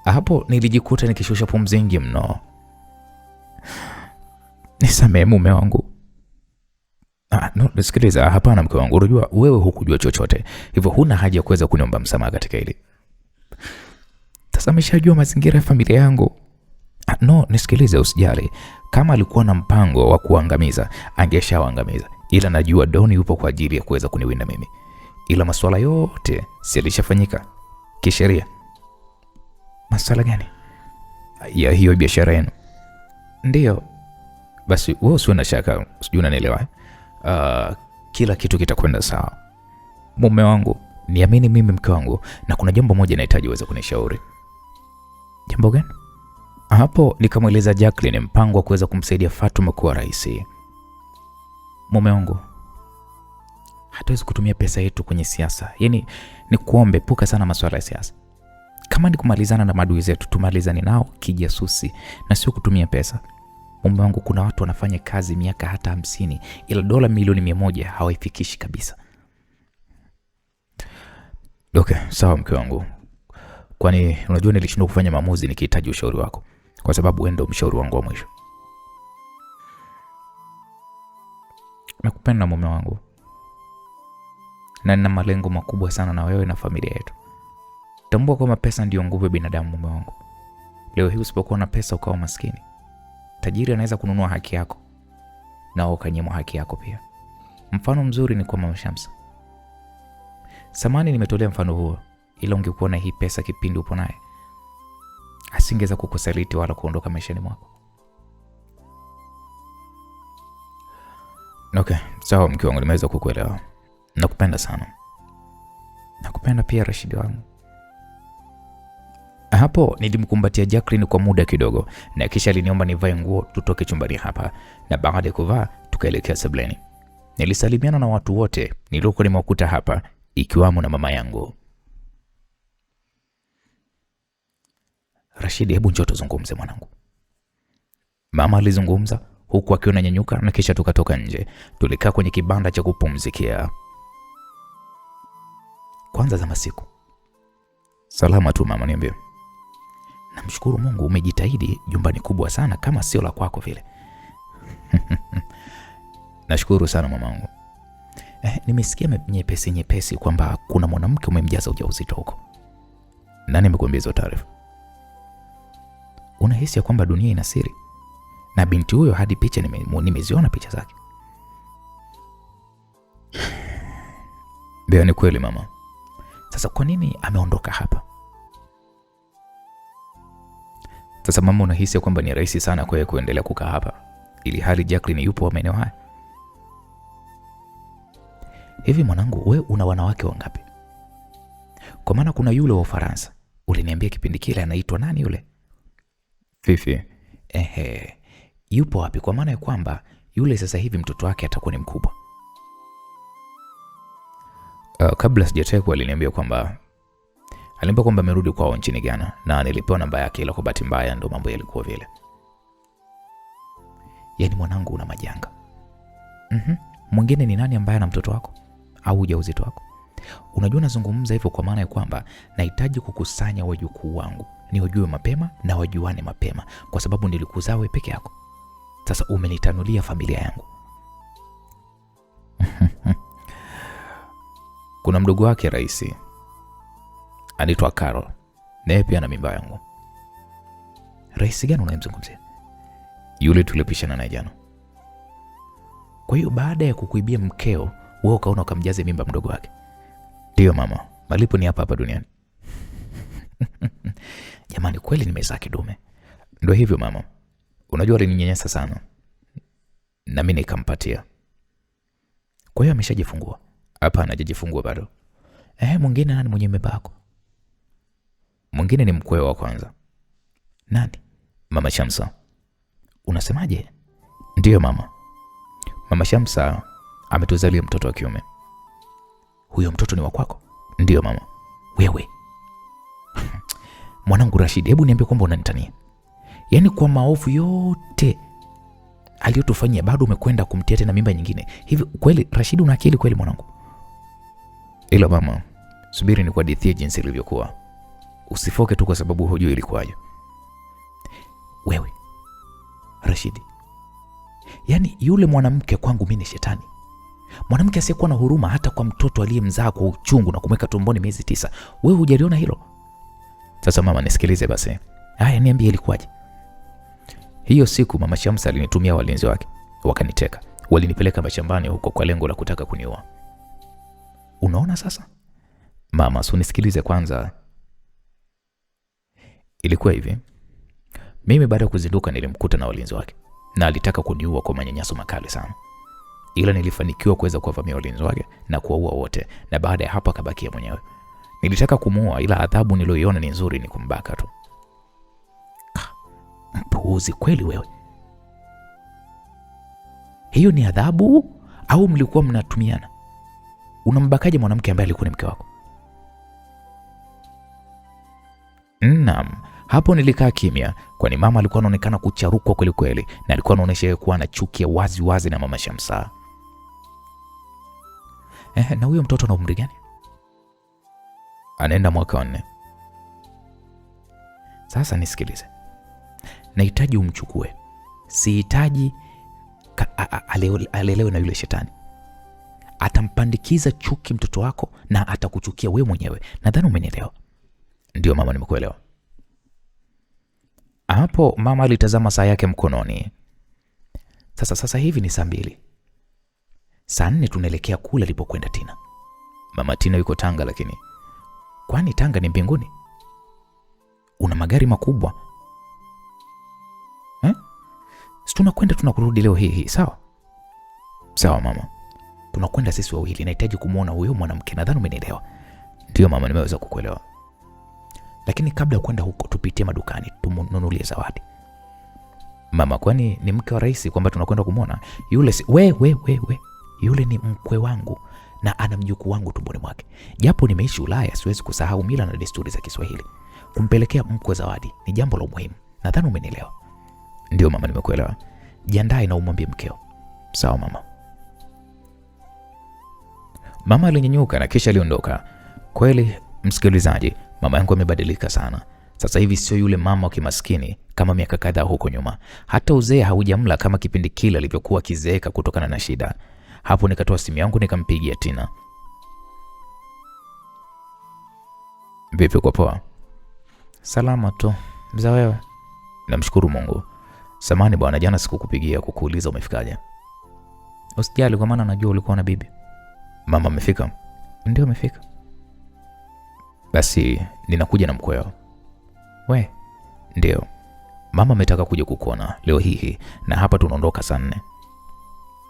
Hapo nilijikuta nikishusha pumzi nyingi mno. Nisamehe mume wangu. No, nisikiliza, hapana mke wangu. Unajua wewe hukujua chochote. Hivyo huna haja ya kuweza kuniomba msamaha katika hili. Sasa ameshajua mazingira ya familia yangu. No, nisikilize, usijali. Kama alikuwa na mpango wa kuangamiza, angeshawaangamiza. Ila najua Don yupo kwa ajili ya kuweza kuniwinda mimi. Ila masuala yote si yalishafanyika kisheria. Masuala gani? Ya hiyo biashara yenu. Ndio. Basi wewe usiwe na shaka, sijui unanielewa. Kila kitu kitakwenda sawa. Mume wangu, niamini mimi mke wangu, na kuna jambo moja nahitaji uweze kunishauri. Jambo gani? Hapo nikamweleza Jacqueline mpango wa kuweza kumsaidia Fatuma kuwa rais. Mume wangu, hatuwezi kutumia pesa yetu kwenye siasa. Yaani ni kuombe puka sana masuala ya siasa. Kama ni kumalizana na maadui zetu, tumalizane nao kijasusi na sio kutumia pesa. Mume wangu, kuna watu wanafanya kazi miaka hata 50 ila dola milioni 100 hawaifikishi kabisa. Okay, sawa mke wangu. Kwani unajua nilishindwa kufanya maamuzi nikihitaji ushauri wako, kwa sababu wewe ndio mshauri wangu wa mwisho. Nakupenda mume wangu, na nina malengo makubwa sana na wewe na familia yetu. Tambua kwamba pesa ndio nguvu ya binadamu mume wangu. Leo hii usipokuwa na pesa ukawa maskini, tajiri anaweza kununua haki yako na ukanyimwa haki yako pia. Mfano mzuri ni kwa Mama Shamsa. Samani nimetolea mfano huo, ila ungekuwa na hii pesa kipindi upo naye, asingeweza kukusaliti wala kuondoka maishani mwako. Okay, sawa mke wangu, nimeweza kukuelewa. Nakupenda sana. Nakupenda pia Rashidi wangu. Hapo nilimkumbatia Jacqueline kwa muda kidogo, na kisha aliniomba nivae nguo tutoke chumbani hapa, na baada ya kuvaa tukaelekea sebuleni. Nilisalimiana na watu wote niliokuwa nimewakuta hapa, ikiwamo na mama yangu. Rashidi, hebu njoo tuzungumze mwanangu. Mama alizungumza huku akiwa ananyanyuka, na kisha tukatoka nje. Tulikaa kwenye kibanda cha kupumzikia. Kwanza za masiku. Salama tu mama, niambie. Namshukuru Mungu, umejitahidi, jumbani kubwa sana kama sio la kwako vile. Nashukuru sana mamangu. Nimesikia nyepesi kwamba kuna mwanamke umemjaza ujauzito huko. Nani amekuambia hizo taarifa? Unahisi ya kwamba dunia ina siri? Na binti huyo hadi picha nimeziona picha zake. Bea, ni kweli mama. Sasa kwa nini ameondoka hapa? Sasa mama, unahisi ya kwamba ni rahisi sana kwa yeye kuendelea kukaa hapa ili hali Jacqueline yupo maeneo haya? Hivi mwanangu, we una wanawake wangapi? Kwa maana kuna yule wa Ufaransa uliniambia kipindi kile, anaitwa nani yule? Fifi. Yupo wapi? Kwa maana ya kwamba yule sasa hivi mtoto wake atakuwa ni mkubwa. Kabla sijatekwa aliniambia kwamba amerudi kwao nchini Ghana, na nilipewa namba yake, ila kwa bahati mbaya ndo mambo yalikuwa vile. Yaani mwanangu, una majanga. Mwingine ni nani ambaye ana mtoto wako au ujauzito wako? Unajua nazungumza hivyo kwa maana ya kwamba nahitaji kukusanya wajukuu wangu, ni wajue mapema na wajuane mapema, kwa sababu nilikuzaa wewe peke yako. Sasa umenitanulia familia yangu. Kuna mdogo wake Rais anaitwa Carol, naye pia ana mimba yangu. Rais gani unayemzungumzia? Yule tulipishana naye jana. Kwa hiyo baada ya kukuibia mkeo, wewe ukaona ukamjaze mimba mdogo wake? Ndio mama, malipo ni hapa hapa duniani. Jamani, kweli nimezaa kidume. Ndio hivyo mama. Unajua alininyanyasa sana, na mimi nikampatia. Kwa hiyo ameshajifungua? Hapana, hajajifungua bado. Mwingine nani mwenye mimba yako? Mwingine ni mkweo wa kwanza. Nani? Mama Shamsa. Unasemaje? Ndio mama. Mama Shamsa ametuzalia mtoto wa kiume. Huyo mtoto ni wa kwako? Ndio mama. Wewe mwanangu Rashid, hebu niambie kwamba unanitania. Yaani kwa maovu yote aliyotufanyia bado umekwenda kumtia tena mimba nyingine. Hivi kweli Rashid, una akili kweli mwanangu? Ila mama, subiri ni kuhadithia jinsi ilivyokuwa. Usifoke tu kwa sababu hujui ilikuwaje. Wewe Rashid, yaani yule mwanamke kwangu mimi ni shetani. Mwanamke asiyekuwa na huruma hata kwa mtoto aliyemzaa kwa uchungu na kumweka tumboni miezi 9. Wewe hujaliona hilo? Sasa mama, nisikilize basi. Haya, niambie ilikuwaje? Hiyo siku Mama Shamsa alinitumia walinzi wake, wakaniteka. Walinipeleka mashambani huko kwa lengo la kutaka kuniua. Unaona sasa? Mama, unisikilize kwanza. Ilikuwa hivi. Mimi baada ya kuzinduka nilimkuta na walinzi wake, na alitaka kuniua kwa manyanyaso makali sana. Ila nilifanikiwa kuweza kuwavamia walinzi wake na kuwaua wote, na baada ya hapo akabakia mwenyewe. Nilitaka kumuua, ila adhabu niliyoiona ni nzuri, ni kumbaka tu. Mpuuzi kweli wewe. Hiyo ni adhabu au mlikuwa mnatumiana? Unambakaje mwanamke ambaye alikuwa ni mke wako? Naam, hapo nilikaa kimya, kwani mama alikuwa anaonekana kucharukwa kweli kweli, na alikuwa anaonyesha kuwa na chuki ya wazi wazi na mama Shamsa. Na huyo mtoto ana umri gani? Anaenda mwaka wa 4. Sasa nisikilize, nahitaji umchukue, sihitaji alelewe na yule shetani. Atampandikiza chuki mtoto wako na atakuchukia we mwenyewe. Nadhani umenielewa. Ndio mama, nimekuelewa. Hapo mama alitazama saa yake mkononi. Sasa hivi ni saa 2. Saa 4 tunaelekea kule alipokwenda Tina. Mama Tina yuko Tanga, lakini kwani Tanga ni mbinguni? Una magari makubwa. Si tunakwenda tunakurudi leo hii, sawa? Sawa mama. Tunakwenda sisi wawili, nahitaji kumuona huyo mwanamke. Nadhani umenielewa. Ndio mama, nimeweza kukuelewa. Lakini kabla ya kwenda huko tupitie madukani tumununulie zawadi. Mama, kwani ni mke wa rais kwamba tunakwenda kumuona? Yule we. Yule ni mkwe wangu na ana mjukuu wangu tumboni mwake. Japo nimeishi Ulaya, siwezi kusahau mila na desturi za Kiswahili. Kumpelekea mkwe zawadi ni jambo la umuhimu. Nadhani umenielewa. Ndio mama, nimekuelewa. Jiandae na umwambie mkeo. Sawa mama. Mama alinyanyuka na kisha aliondoka. Kweli msikilizaji, mama yangu amebadilika sana. Sasa hivi sio yule mama wa kimaskini kama miaka kadhaa huko nyuma. Hata uzee haujamla kama kipindi kile alivyokuwa kizeeka kutokana na shida. Hapo nikatoa simu yangu nikampigia Tina. Vipi, kwa poa? Salama tu. Mza wewe? Namshukuru Mungu. Samani bwana, jana sikukupigia kukuuliza umefikaje. Usijali, kwa maana najua ulikuwa na bibi. Mama amefika? Ndio amefika. Basi ninakuja na mkweo. We? Ndio. Mama ametaka kuja kukuona leo hii na hapa tunaondoka saa 4.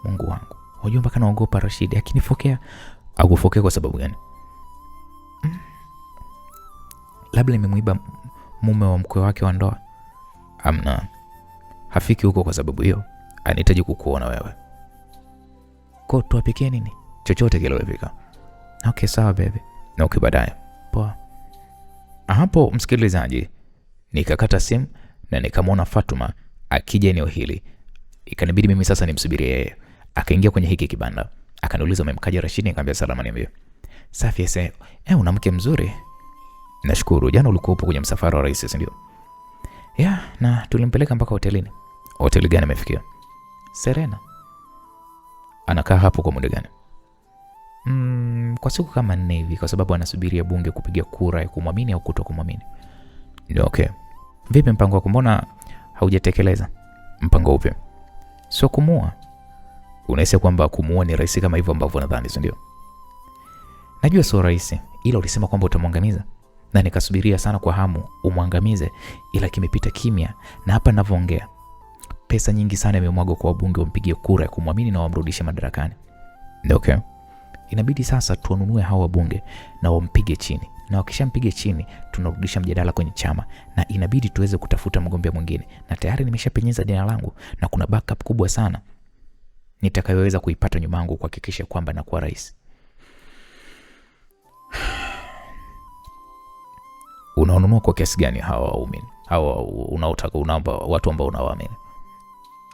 Mungu wangu. Unajua mpaka naogopa Rashidi akinifokea. Akufokea kwa sababu gani? Labda nimemuiba mume wa mkwe wake wa ndoa. Amna. Hafiki huko kwa sababu hiyo. Anahitaji kukuona wewe. Kwa tuwapikie nini? Chochote kile wepika. Okay, sawa baby. Na okay, baadaye. Poa. Hapo msikilizaji, nikakata simu na nikamwona Fatuma akija eneo hili. Ikanibidi mimi sasa nimsubirie yeye. Akaingia kwenye hiki kibanda. Akaniuliza umemkaja Rashidi? Nikamwambia salama. Niambie. Safi ese. Una mke mzuri. Nashukuru. Jana ulikuwa upo kwenye msafara wa rais, si ndio? Na tulimpeleka mpaka hotelini. Hoteli gani amefikia? Serena. Anakaa hapo kwa muda gani? Kwa siku kama 4 hivi, kwa sababu anasubiria bunge kupiga kura ya kumwamini au kutokumwamini. Ndio, okay. Vipi mpango wako, mbona haujatekeleza? Mpango upi? Sio kumuua. Unahisi kwamba kumuua ni rahisi kama hivyo ambavyo nadhani, si ndio? Najua sio rahisi, ila ulisema kwamba utamwangamiza. Na nikasubiria sana kwa hamu umwangamize, ila kimepita kimya, na hapa ninavyoongea pesa nyingi sana imemwagwa kwa wabunge wampigie kura ya kumwamini na wamrudishe madarakani. Ndio, okay. Inabidi sasa tuwanunue hao wabunge na wampige chini. Na wakishampiga chini, tunarudisha mjadala kwenye chama na inabidi tuweze kutafuta mgombea mwingine. Na tayari nimeshapenyeza jina langu na kuna backup kubwa sana nitakayoweza kuipata nyuma yangu kuhakikisha kwamba nakuwa rais. Unaonunua kwa kiasi gani hawa waumini? Hawa unaotaka unaomba watu ambao unawaamini.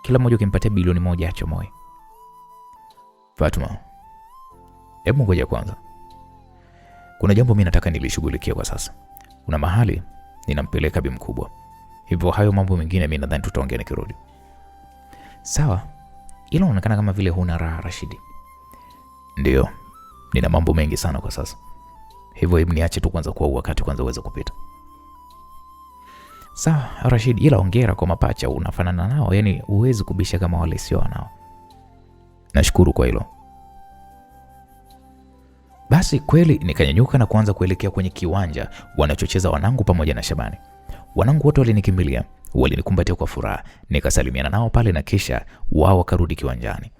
Kila mmoja ukimpatia bilioni 1 acho moyo. Fatuma, hebu ngoja kwanza. Kuna jambo mimi nataka nilishughulikie kwa sasa. Kuna mahali ninampeleka bi mkubwa. Hivyo hayo mambo mengine mimi nadhani tutaongea nikirudi. Sawa. Ila unaonekana kama vile huna raha Rashidi. Ndio. Nina mambo mengi sana kwa sasa. Hivyo hebu niache tu kwanza kwa wakati kwanza uweze kupita. Sawa Rashid, ila ongera kwa mapacha unafanana nao, yani uwezi kubisha kama wale sio nao. Nashukuru kwa hilo. Basi kweli nikanyanyuka na kuanza kuelekea kwenye kiwanja wanachocheza wanangu pamoja na Shabani. Wanangu wote walinikimbilia, walinikumbatia kwa furaha, nikasalimiana nao pale na kisha wao wakarudi kiwanjani.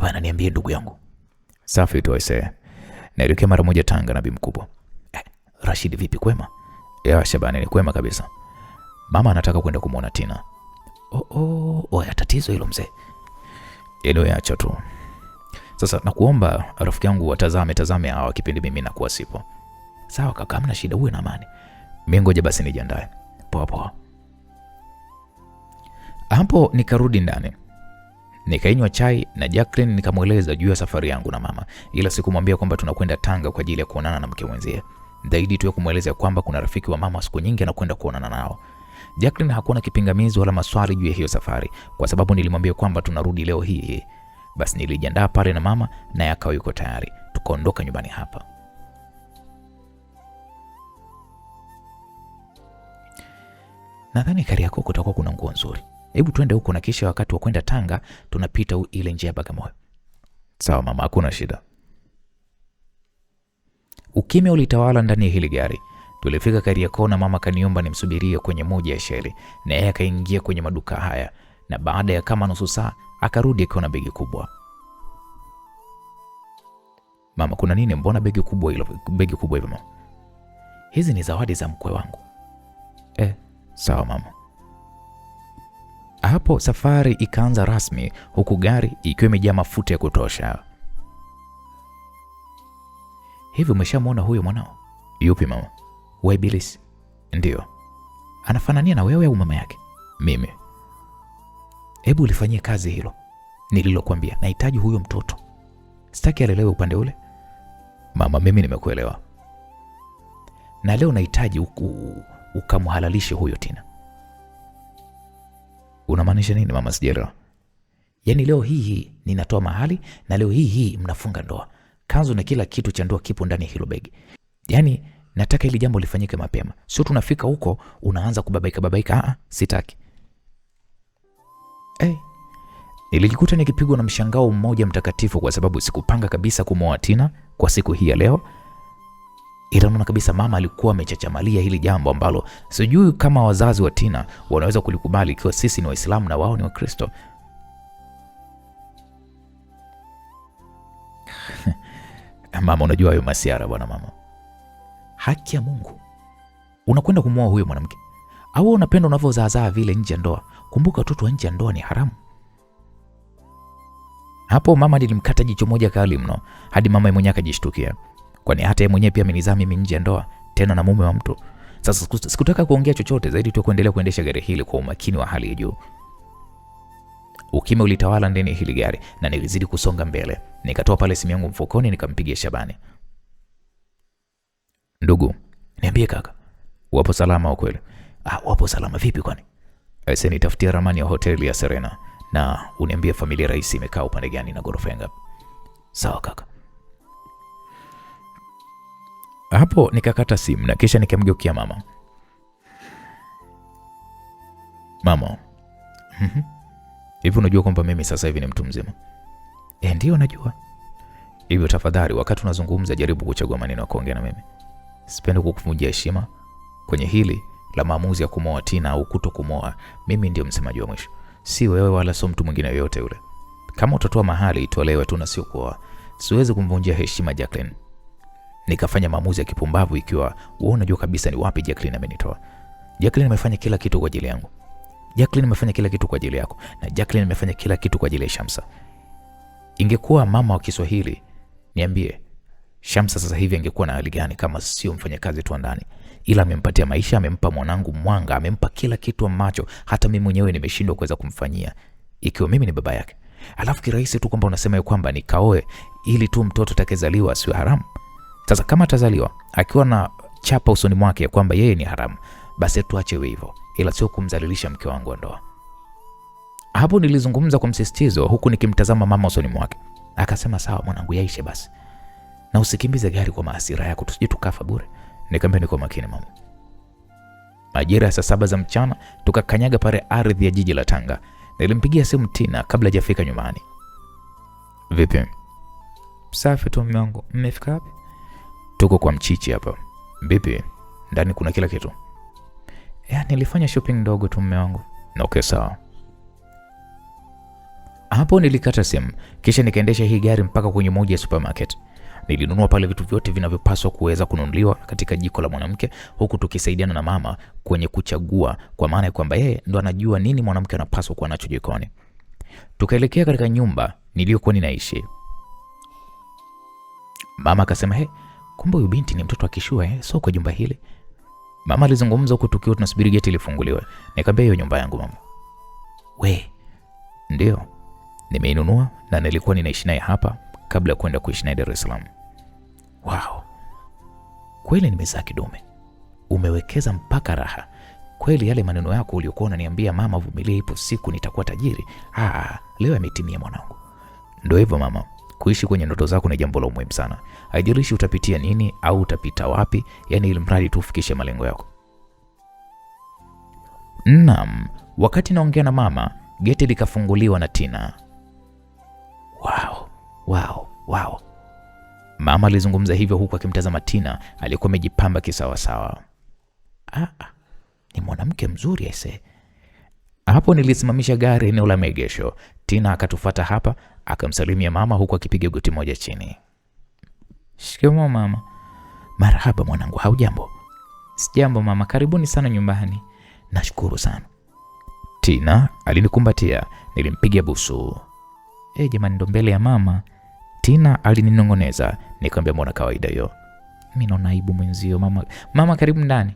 Bana, niambie ndugu yangu. Safi tu aisee. Naelekea mara moja Tanga na bi mkubwa. Rashid vipi, kwema? Ya Shabani, ni kwema kabisa. Mama anataka kwenda kumuona Tina. Ya tatizo hilo mzee. Ilo acha tu. Sasa nakuomba rafiki yangu watazame hawa kipindi mimi nakuwa sipo. Sawa kaka, hamna shida, uwe na amani. Mimi ngoja basi nijiandae. Poa poa. Hapo nikarudi ndani. Nikainywa chai na Jacqueline, nikamweleza juu ya safari yangu na mama, ila sikumwambia kwamba tunakwenda Tanga kwa ajili ya kuonana na mke mwenzie. Zaidi tu ya kumweleza kwamba kuna rafiki wa mama siku nyingi anakwenda kuonana nao. Jacqueline hakuwa na kipingamizi wala maswali juu ya hiyo safari, kwa sababu nilimwambia kwamba tunarudi leo hii. Basi nilijiandaa pale na mama, naye akawa yuko tayari. Tukaondoka nyumbani hapa. Nadhani Kariakoo kutakuwa kuna nguo nzuri. Hebu twende huko na kisha wakati wa kwenda Tanga tunapita ile njia ya Bagamoyo. Sawa mama, hakuna shida. Ukimya ulitawala ndani ya hili gari. Tulifika Kariakoo na mama kaniomba nimsubirie kwenye moja ya sheli, na yeye akaingia kwenye maduka haya, na baada ya kama nusu saa akarudi akiwa na begi kubwa. Mama, kuna nini? Mbona begi kubwa hilo? Begi kubwa hivyo mama? Hizi ni zawadi za mkwe wangu. Sawa mama. Hapo safari ikaanza rasmi, huku gari ikiwa imejaa mafuta ya kutosha. Hivi umeshamwona huyo mwanao? Yupi mama? Wa Ibilisi? Ndio. Anafanania na wewe au mama yake? Mimi. Hebu ulifanyie kazi hilo nililokuambia. Nahitaji huyo mtoto, sitaki alelewe upande ule. Mama, mimi nimekuelewa, na leo nahitaji ukamhalalishe huyo Tina. Unamaanisha nini mama? Sijaelewa. Yaani leo hii ninatoa mahali na leo hii mnafunga ndoa. Kanzu na kila kitu cha ndoa kipo ndani ya hilo begi. Yaani nataka hili jambo lifanyike mapema. Sio tunafika huko unaanza kubabaika. Sitaki. Nilijikuta nikipigwa na mshangao mmoja mtakatifu, kwa sababu sikupanga kabisa kumwoa Tina kwa siku hii ya leo. Ila naona kabisa mama alikuwa amechachamalia hili jambo ambalo sijui kama wazazi wa Tina wanaweza kulikubali ikiwa sisi ni Waislamu na wao ni Wakristo. Mama, unajua hayo masiara bwana mama. Haki ya Mungu. Unakwenda kumwoa huyo mwanamke? Au unapenda unavyozaazaa vile nje ya ndoa? Kumbuka watoto wa nje ya ndoa ni haramu. Hapo mama nilimkata jicho moja kali mno, hadi mama mwenyewe akajishtukia. Kwani hata yeye mwenyewe pia amenizaa mimi nje ya ndoa, tena na mume wa mtu. Sasa sikutaka kuongea chochote zaidi tu kuendelea kuendesha gari hili kwa umakini wa hali ya juu. Ukimya ulitawala ndani ya hili gari na nilizidi kusonga mbele. Nikatoa pale simu yangu mfukoni, nikampigia Shabani. Ndugu, niambie kaka, wapo salama kweli? Wapo salama. Vipi kwani? Sasa nitafutia ramani ya hoteli ya Serena na uniambie familia rais imekaa upande gani na ghorofa ngapi. Sawa kaka. Hapo nikakata simu na kisha nikamgeukia mama. Mama. Hivi unajua kwamba mimi sasa hivi ni mtu mzima? Ndio najua. Hivyo tafadhali wakati unazungumza jaribu kuchagua maneno ya kuongea na mimi. Sipendi kukuvunjia heshima kwenye hili la maamuzi ya kumwoa Tina au kutokumwoa. Mimi ndio msemaji wa mwisho. Si wewe wala sio mtu mwingine yoyote yule. Kama utatoa mahali itolewe tu na sio kuoa. Siwezi kumvunjia heshima Jacqueline. Nikafanya maamuzi ya kipumbavu ikiwa wewe unajua kabisa ni wapi Jacqueline amenitoa. Jacqueline amefanya kila kitu kwa ajili yangu. Jacqueline amefanya kila kitu kwa ajili yako, na Jacqueline amefanya kila kitu kwa ajili ya Shamsa. Ingekuwa mama wa Kiswahili, niambie, Shamsa sasa hivi angekuwa na hali gani kama sio mfanyakazi tu ndani? Ila amempatia maisha, amempa mwanangu mwanga, amempa kila kitu ambacho hata mimi mwenyewe nimeshindwa kuweza kumfanyia ikiwa mimi ni baba yake. Alafu kirahisi tu kwamba unasema kwamba nikaoe ili tu mtoto atakayezaliwa asiwe haramu. Sasa kama atazaliwa akiwa na chapa usoni mwake kwamba yeye ni haramu, basi tuache hivyo, ila sio kumdhalilisha mke wangu wa ndoa. Hapo nilizungumza kwa msisitizo huku nikimtazama mama usoni mwake. Akasema sawa mwanangu, yaishe basi. Na usikimbize gari kwa hasira yako, tusije tukafa bure. Nikamwambia niko makini mama. Majira ya saa 7 za mchana tukakanyaga pale ardhi ya jiji la Tanga. Nilimpigia simu Tina kabla hajafika nyumbani. Vipi? Safi tu mume wangu. Mmefika wapi? Tuko kwa Mchichi hapa. Vipi? Ndani kuna kila kitu? Nilifanya shopping ndogo tu mume wangu. Na okay sawa. Hapo nilikata simu, kisha nikaendesha hii gari mpaka kwenye moja ya supermarket. Nilinunua pale vitu vyote vinavyopaswa kuweza kununuliwa katika jiko la mwanamke, huku tukisaidiana na mama kwenye kuchagua, kwa maana ya kwamba yeye ndo anajua nini mwanamke anapaswa kuwa nacho jikoni. Tukaelekea katika nyumba niliyokuwa ninaishi. Mama akasema, kumbe huyu binti ni mtoto akishua sio kwa jumba hili. Mama alizungumza huku tukiwa tunasubiri geti lifunguliwe. Nikamwambia hiyo nyumba yangu mama. We, ndio. Nimeinunua na nilikuwa ninaishi naye hapa kabla ya kwenda kuishi naye Dar es Salaam. Wow. Kweli nimezaa kidume. Umewekeza mpaka raha. Kweli yale maneno yako uliokuwa unaniambia mama, vumilia, ipo siku nitakuwa tajiri. Leo yametimia mwanangu. Ndio hivyo mama. Kuishi kwenye ndoto zako ni jambo la muhimu sana. Haijalishi utapitia nini au utapita wapi, yani ili mradi tu ufikishe malengo yako. Naam, wakati naongea na mama, geti likafunguliwa na Tina. Wow. Mama alizungumza hivyo huku akimtazama Tina aliyekuwa amejipamba kisawasawa. Ni mwanamke mzuri aise. Hapo nilisimamisha gari eneo la maegesho. Tina akatufuata hapa, akamsalimia mama huku akipiga goti moja chini. Shikamoo mama. Marhaba mwanangu, haujambo? Sijambo mama, karibuni sana nyumbani. Nashukuru sana. Tina alinikumbatia, nilimpiga busu. Jamani, ndo mbele ya mama. Tina alininongoneza, nikamwambia mbona kawaida hiyo. Mimi naona aibu mwenzio mama. Mama karibu ndani.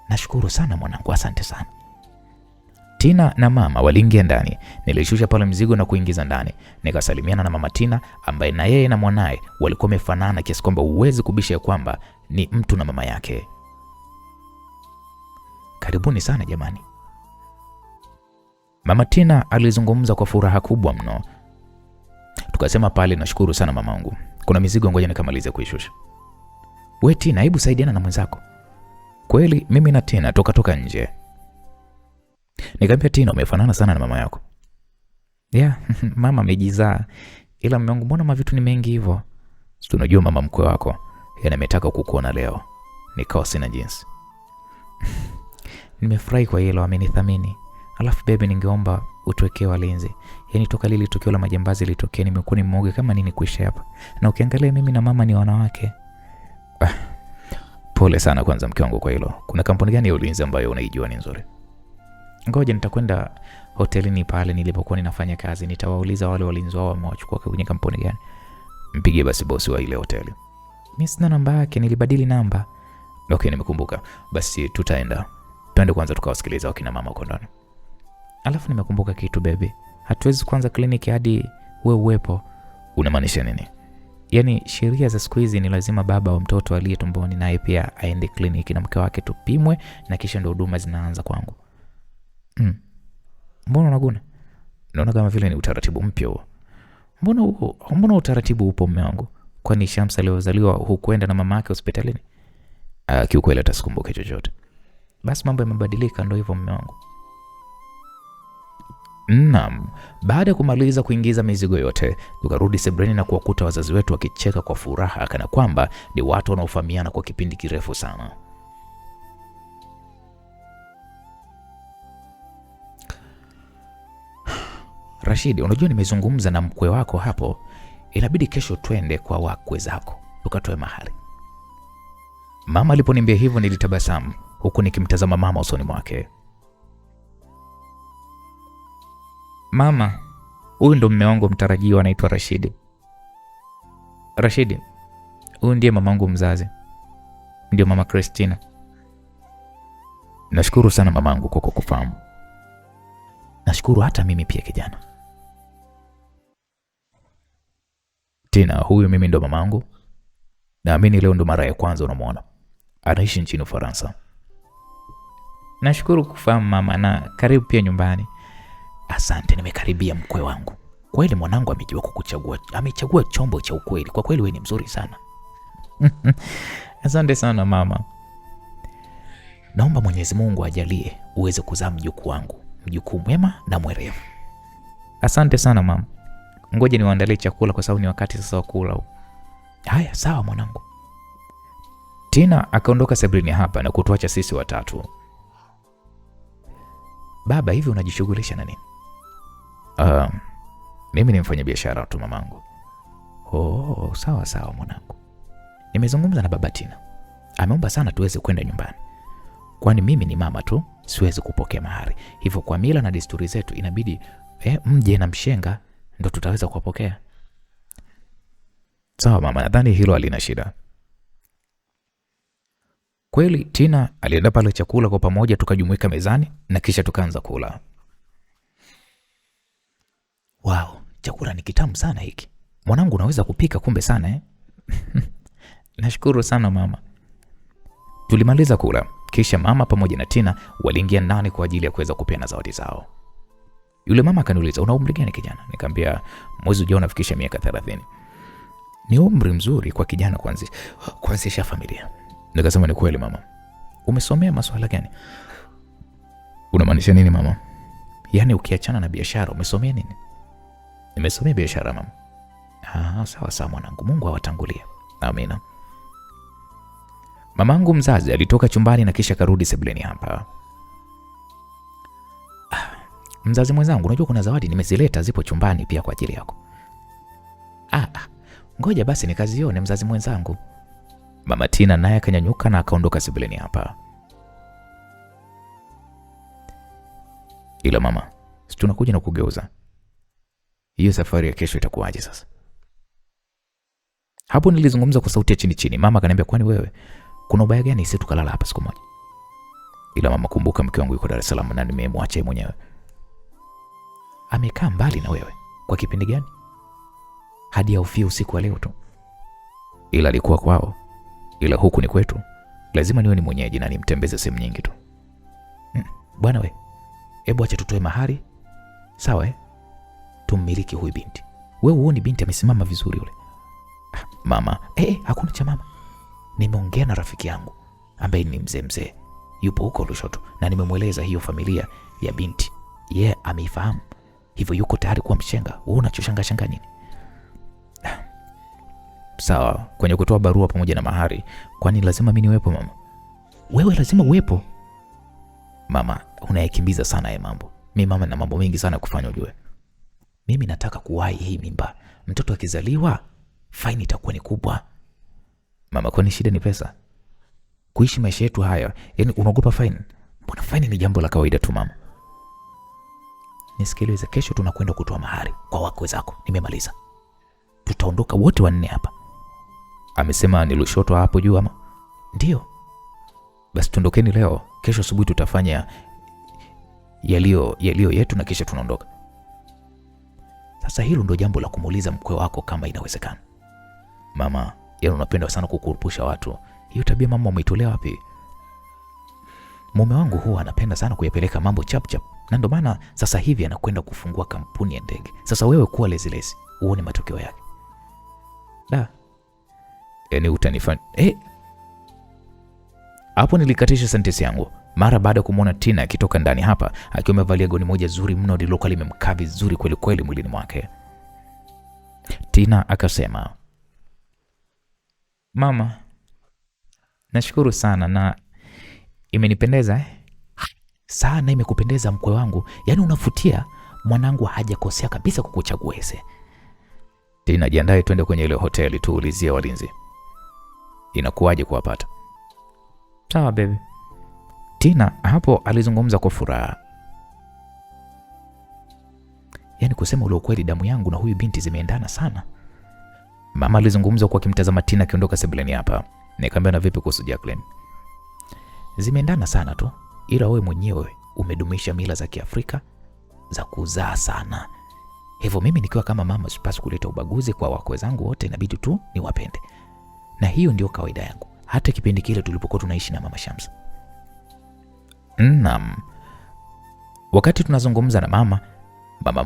Nashukuru sana mwanangu, asante sana. Tina na mama waliingia ndani. Nilishusha pale mzigo na kuingiza ndani. Nikasalimiana na mama Tina ambaye na yeye na mwanae walikuwa wamefanana kiasi kwamba uwezi kubisha kwamba ni mtu na mama yake. Karibuni sana jamani. Mama Tina alizungumza kwa furaha kubwa mno. Tukasema pale, nashukuru sana mamangu. Kuna mizigo ngoja nikamalize kuishusha. We Tina, hebu saidiana na mwenzako. Kweli mimi na Tina toka nje. Nikamwambia Tina, umefanana sana na mama yako. Mama amejizaa. Ila mume wangu mbona mavitu ni mengi hivyo? Tunajua mama mkwe wako ametaka kukuona leo. Nikao sina jinsi. Nimefurahi kwa hilo, amenithamini. Alafu bebe, ningeomba utuwekee walinzi. Toka lile tukio la majambazi litokea nimekuwa ni mmoja kama nini kuishi hapa. Na ukiangalia mimi na mama ni wanawake. Pole sana kwanza mke wangu kwa hilo. Kuna kampuni gani ya ulinzi ambayo unaijua ni nzuri? Ngoja nitakwenda hotelini pale nilipokuwa ninafanya kazi, nitawauliza wale walinzi wao wamewachukua kwenye kampuni gani. Mpigie basi bosi wa ile hoteli. Mimi sina namba yake, nilibadili namba. Okay, nimekumbuka. Basi tutaenda. Twende kwanza tukawasikiliza wakina mama huko ndani. Alafu nimekumbuka kitu baby. Hatuwezi kuanza kliniki hadi wewe uwepo. Unamaanisha nini? Sheria za siku hizi ni lazima baba wa mtoto aliye tumboni naye pia aende kliniki na mke wake tupimwe na kisha ndio huduma zinaanza kwangu. Mbona unaguna? Naona kama vile ni utaratibu mpya huo. Mbona utaratibu upo mume wangu? Kwani Shamsa aliozaliwa hukwenda na mama yake hospitalini? Kiukweli hata sikumbuki chochote. Basi mambo yamebadilika, ndio hivyo mume wangu. Naam, baada ya kumaliza kuingiza mizigo yote, tukarudi sebreni na kuwakuta wazazi wetu wakicheka kwa furaha kana kwamba ni watu wanaofahamiana kwa kipindi kirefu sana. Rashidi, unajua nimezungumza na mkwe wako hapo. Inabidi kesho twende kwa wakwe zako tukatoe mahari. Mama aliponiambia hivyo nilitabasamu huku nikimtazama mama usoni mwake. Mama, huyu ndo mume wangu mtarajiwa, anaitwa Rashidi. Rashidi, huyu ndiye mamangu mzazi. Ndio mama Christina. Nashukuru sana mamangu kwa kukufahamu. Nashukuru hata mimi pia kijana. Tina, huyu mimi ndo mamangu. Naamini leo ndo mara ya kwanza unamuona. Anaishi nchini Ufaransa. Nashukuru kufahamu mama, na karibu pia nyumbani. Asante, nimekaribia mkwe wangu. Kweli mwanangu amejua kukuchagua. Amechagua chombo cha ukweli. Kwa kweli wewe ni mzuri sana. Asante sana mama. Naomba Mwenyezi Mungu ajalie uweze kuzaa mjukuu wangu. Mjukuu mwema na mwerevu. Asante sana mama. Ngoja niwaandalie chakula kwa sababu ni wakati sasa wa kula. Haya, sawa mwanangu. Tina akaondoka sebuleni hapa na kutuacha sisi watatu. Baba, hivi unajishughulisha na nini? Mimi ni mfanyabiashara tu mamangu. Sawa mwanangu. Nimezungumza na baba Tina. Ameomba sana tuweze kwenda nyumbani. Kwani mimi ni mama tu, siwezi kupokea mahari. Hivyo kwa mila na desturi zetu inabidi mje na mshenga ndio tutaweza kuwapokea. Sawa mama, nadhani hilo halina shida. Kweli Tina alienda pale chakula kwa pamoja, tukajumuika mezani na kisha tukaanza kula. Wow, chakula ni kitamu sana hiki. Mwanangu unaweza kupika kumbe sana eh? Nashukuru sana mama. Tulimaliza kula, kisha mama pamoja na Tina waliingia ndani kwa ajili ya kuweza kupeana zawadi zao. Yule mama akaniuliza, una umri gani kijana? Nikamwambia mwezi ujao nafikisha miaka 30. Ni umri mzuri kwa kijana kuanzisha familia. Nikasema ni kweli mama. Umesomea masuala gani? Unamaanisha nini mama? Yaani ukiachana na biashara umesomea nini? Nimesomea biashara mama. Sawa sawa mwanangu, Mungu awatangulie. Amina. Mamangu mzazi alitoka chumbani na kisha karudi sebuleni hapa. Mzazi mwenzangu, unajua kuna zawadi nimezileta, zipo chumbani pia kwa ajili yako. Ngoja basi nikazione mzazi mwenzangu. Mama Tina naye akanyanyuka na akaondoka sebuleni hapa. Ila mama, si tunakuja na kugeuza. Hiyo safari ya kesho itakuwaje sasa? Hapo nilizungumza kwa sauti ya chini chini. Mama akaniambia, kwani wewe kuna ubaya gani sisi tukalala hapa siku moja? Ila mama, kumbuka mke wangu yuko Dar es Salaam na nimemwacha mwenyewe. Amekaa mbali na wewe kwa kipindi gani? Hadi aufie usiku wa leo tu. Ila alikuwa kwao, ila huku ni kwetu. Lazima niwe ni mwenyeji na nimtembeze sehemu nyingi tu. Bwana we, hebu acha tutoe mahari. Sawa tummiliki huyu binti. Wewe uone binti amesimama vizuri yule. Mama, hakuna cha mama. Nimeongea na rafiki yangu ambaye ni mzee. Yupo huko Lushoto na nimemweleza hiyo familia ya binti. Yeye ameifahamu. Hivyo yuko tayari kuwa mshenga. Wewe unachoshanga nini? Sawa, kwenye kutoa barua pamoja na mahari, kwani lazima mimi niwepo mama? Wewe lazima uwepo. Mama, unayekimbiza sana mambo. Mimi mama na mambo mengi sana kufanya ujue. Mimi nataka kuwahi hii mimba. Mtoto akizaliwa, faini itakuwa ni kubwa. Mama, kwani shida ni pesa? Kuishi maisha yetu haya, yani unaogopa faini? Mbona faini ni jambo la kawaida tu mama. Nisikilize, kesho tunakwenda kutoa mahari kwa wakwe zako. Nimemaliza. Tutaondoka wote wanne hapa. Amesema ni Lushoto hapo juu ama? Ndio. Basi tuondokeni leo. Kesho asubuhi tutafanya yaliyo yetu na kisha tunaondoka. Sasa hilo ndio jambo la kumuuliza mkwe wako kama inawezekana. Mama, yeye unapenda sana kukurupusha watu. Hiyo tabia mama umeitolea wapi? Mume wangu huwa anapenda sana kuyapeleka mambo chap chap. Na ndio maana sasa hivi anakwenda kufungua kampuni ya ndege. Sasa wewe kuwa lezilezi, uone matokeo yake. Yaani utanifanya. Hapo nilikatisha sentensi yangu mara baada ya kumwona Tina akitoka ndani hapa akiwa amevalia gauni moja zuri mno lilokuwa limemkaa vizuri kweli kweli mwilini mwake. Tina akasema, mama, nashukuru sana na imenipendeza sana. Imekupendeza mkwe wangu, yaani unafutia. Mwanangu hajakosea kabisa kukuchagua ese. Tina, jiandae twende kwenye ile hoteli tuulizie walinzi inakuwaje kuwapata. Sawa baby. Tina hapo alizungumza kwa furaha. Yaani kusema ule ukweli, damu yangu na huyu binti zimeendana sana. Mama alizungumza kwa kimtazama Tina akiondoka sebuleni hapa. Nikamwambia, na vipi kuhusu Jacqueline? Zimeendana sana tu, ila wewe mwenyewe umedumisha mila za Kiafrika za kuzaa sana. Hivyo mimi nikiwa kama mama sipaswi kuleta ubaguzi kwa wakwe zangu wote, inabidi tu niwapende. Na hiyo ndio kawaida yangu. Hata kipindi kile tulipokuwa tunaishi na mama Shamsa. Naam. Wakati tunazungumza na mama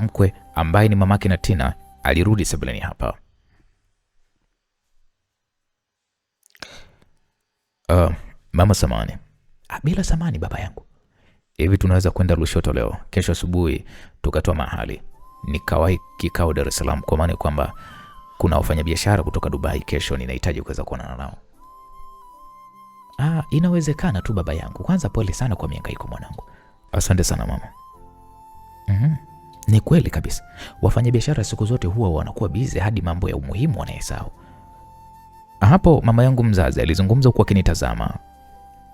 mkwe ambaye ni mamake na Tina alirudi sebuleni hapa. Mama samani. Bila samani baba yangu. Hivi tunaweza kwenda Lushoto leo? Kesho asubuhi tukatoa mahali. Nikawahi kikao Dar es Salaam kwa maana kwamba kuna wafanyabiashara kutoka Dubai kesho ninahitaji kuweza kuonana nao. Inawezekana tu baba yangu. Kwanza pole sana kwa mihangaiko mwanangu. Asante sana mama. Ni kweli kabisa. Wafanyabiashara siku zote huwa wanakuwa busy hadi mambo ya umuhimu wanayesahau. Hapo mama yangu mzazi alizungumza huku akinitazama.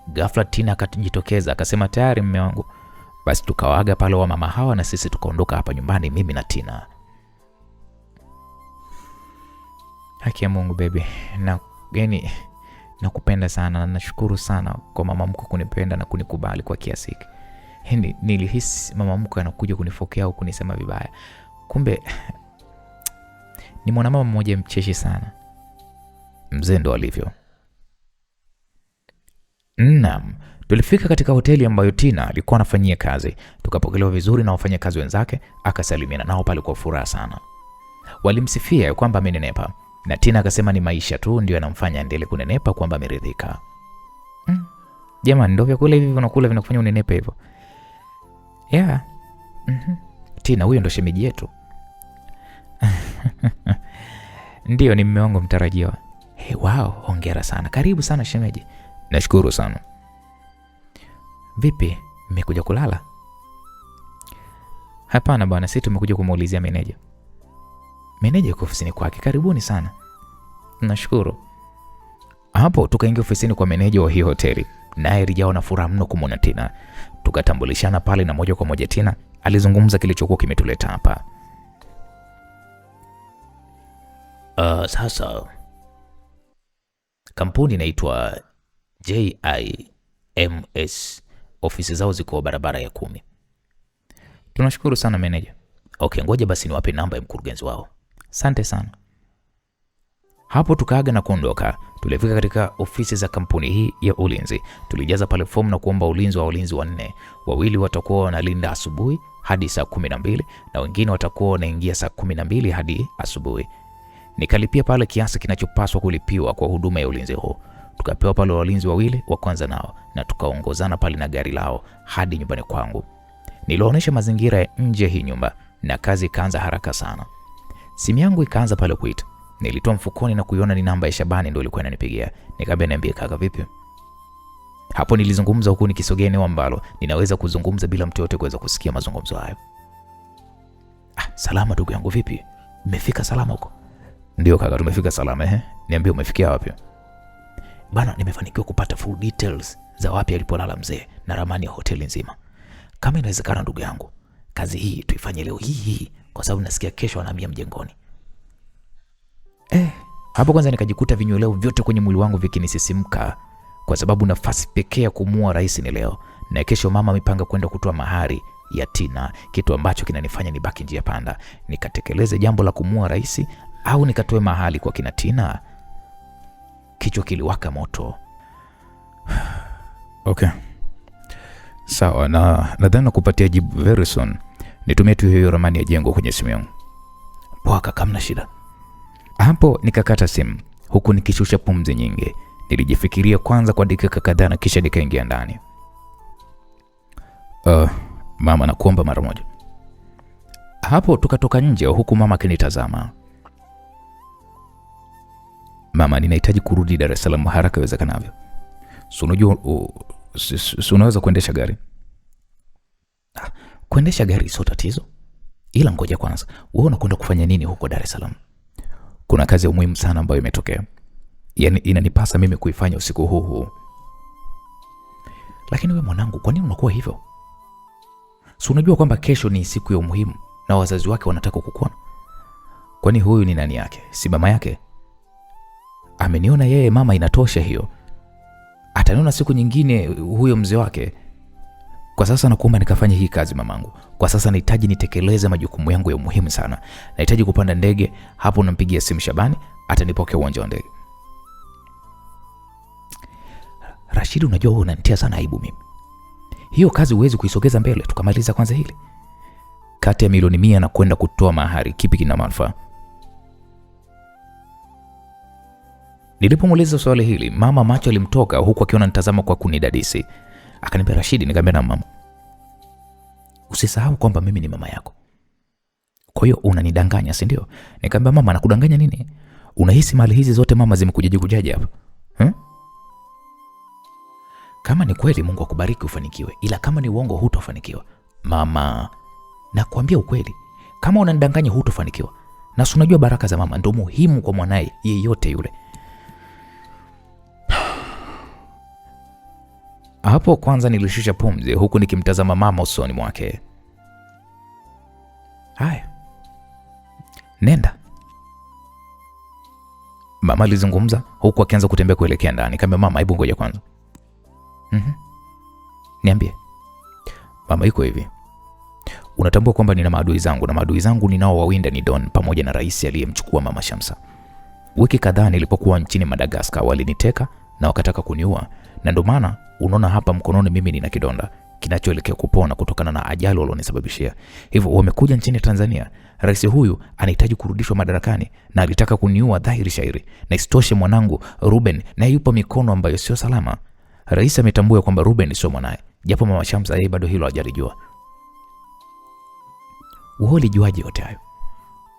Ghafla Tina akajitokeza akasema, tayari mume wangu. Basi tukawaaga pale wa mama hawa na sisi tukaondoka hapa nyumbani mimi na Tina. Haki ya Mungu baby. Na gani nakupenda sana na nashukuru sana kwa mama mkwe kunipenda na kunikubali kwa kiasi hiki. Nilihisi mama mkwe anakuja kunifokea au kunisema vibaya. Kumbe ni mwanamama mmoja mcheshi sana. Mzee ndo alivyo. Naam, tulifika katika hoteli ambayo Tina alikuwa anafanyia kazi. Tukapokelewa vizuri na wafanyakazi wenzake, akasalimiana nao pale kwa furaha sana. Walimsifia kwamba amenenepa, na Tina akasema ni maisha tu ndio yanamfanya endelee kunenepa, kwamba ameridhika. Jamani, ndio vyakula hivi vinakula vinakufanya unenepe hivyo? Yeah. Tina, huyo ndo shemeji yetu. Ndio, ni mume wangu mtarajiwa. Hey, wow, hongera sana. Karibu sana shemeji. Nashukuru sana. Vipi, mmekuja kulala? Hapana bwana, sisi tumekuja kumuulizia meneja. Meneja yuko ofisini kwake. Karibuni sana. Nashukuru. Hapo tukaingia ofisini kwa meneja wa hii hoteli, naye alijawa na furaha mno kumwona Tina. Tukatambulishana pale na moja kwa moja Tina alizungumza kilichokuwa kimetuleta hapa. Sasa kampuni inaitwa JIMS. Ofisi zao ziko barabara ya 10. Tunashukuru sana meneja. Okay, ngoja basi niwape namba ya mkurugenzi wao. Asante sana. Hapo tukaaga na kuondoka. Tulifika katika ofisi za kampuni hii ya ulinzi. Tulijaza pale fomu na kuomba ulinzi wa walinzi 4. Wawili watakuwa wanalinda asubuhi hadi saa 12 na wengine watakuwa wanaingia saa 12 hadi asubuhi. Nikalipia pale kiasi kinachopaswa kulipiwa kwa huduma ya ulinzi huu. Tukapewa pale walinzi 2 wa kwanza nao, na tukaongozana pale na gari lao hadi nyumbani kwangu. Nilionyesha mazingira ya nje hii nyumba na kazi ikaanza haraka sana. Simu yangu ikaanza pale kuita. Nilitoa mfukoni na kuiona ni namba ya Shabani ndio ilikuwa inanipigia. Nikamwambia, niambie kaka, vipi? Hapo nilizungumza huku nikisogea eneo ambalo ninaweza kuzungumza bila mtu yote kuweza kusikia mazungumzo hayo. Salama ndugu yangu, vipi? Umefika salama huko? Ndio kaka, tumefika salama. Niambie umefikia wapi? Bana, nimefanikiwa kupata full details za wapi alipolala mzee na ramani ya hoteli nzima. Kama inawezekana ndugu yangu, kazi hii tuifanye leo hii kwa sababu nasikia kesho anahamia mjengoni. Hapo kwanza nikajikuta vinyweleo vyote kwenye mwili wangu vikinisisimka, kwa sababu nafasi pekee ya kumua rais ni leo, na kesho mama amepanga kwenda kutoa mahari ya Tina, kitu ambacho kinanifanya nibaki njia panda. Nikatekeleze jambo la kumua rais au nikatoe mahali kwa kina Tina? Kichwa kiliwaka moto. Okay, sawa, na nadhani nakupatia jibu very soon. Nitumie tu hiyo ramani ya jengo kwenye simu yangu. Poa kaka, hamna shida. Hapo nikakata simu huku nikishusha pumzi nyingi. Nilijifikiria kwanza kwa dakika kadhaa na kisha nikaingia ndani. Mama, nakuomba mara moja. Hapo tukatoka nje huku mama akinitazama. Mama, ninahitaji kurudi Dar es Salaam haraka iwezekanavyo. Unaweza kuendesha gari? Kuendesha gari sio tatizo, ila ngoja kwanza, wewe unakwenda kufanya nini huko Dar es Salaam? Kuna kazi ya muhimu sana ambayo imetokea, yaani inanipasa mimi kuifanya usiku huu. Lakini wewe mwanangu, kwa nini unakuwa hivyo? Si unajua kwamba kesho ni siku ya umuhimu na wazazi wake wanataka kukuona? Kwani huyu ni nani yake? Si mama yake? Ameniona yeye mama, inatosha hiyo. Ataniona siku nyingine huyo mzee wake. Kwa sasa nakuomba nikafanye hii kazi mamangu. Kwa sasa nahitaji nitekeleze majukumu yangu ya muhimu sana. Nahitaji kupanda ndege. Hapo nampigia simu Shabani, atanipokea uwanja wa ndege. Rashid, unajua wewe unanitia sana aibu mimi. Hiyo kazi huwezi kuisogeza mbele, tukamaliza kwanza hili. Kati ya milioni 100 na kwenda kutoa mahari, kipi kina manufaa? Nilipomuuliza swali hili, mama macho alimtoka huku akiona nitazama kwa kunidadisi. Akaniambia, Rashid, nikamwambia na mama, usisahau kwamba mimi ni mama yako. Kwa hiyo unanidanganya, si ndio? Nikamwambia, mama, nakudanganya nini? Unahisi mali hizi zote mama zimekujaje hapa? Kama ni kweli Mungu akubariki ufanikiwe, ila kama ni uongo hutofanikiwa. Mama, nakwambia ukweli, kama unanidanganya hutofanikiwa. Na si unajua baraka za mama ndio muhimu kwa mwanae yeyote yule. Hapo kwanza nilishusha pumzi huku nikimtazama mama usoni mwake. Haya, nenda. Mama alizungumza huku akianza kutembea kuelekea ndani. Nikamwambia mama, hebu ngoja kwanza. Niambie. Mama, iko hivi. Unatambua kwamba nina maadui zangu, na maadui zangu ninao wawinda ni Don pamoja na rais aliyemchukua mama Shamsa. Wiki kadhaa nilipokuwa nchini Madagascar waliniteka na wakataka kuniua, na ndio maana unaona hapa mkononi mimi nina kidonda kinachoelekea kupona kutokana na ajali walionisababishia. Hivyo wamekuja nchini Tanzania. Rais huyu anahitaji kurudishwa madarakani na alitaka kuniua dhahiri shairi. Na isitoshe mwanangu Ruben na yupo mikono ambayo sio salama. Rais ametambua kwamba Ruben sio mwanae, japo mama Shamsa yeye bado hilo hajalijua. Wewe ulijuaje yote hayo?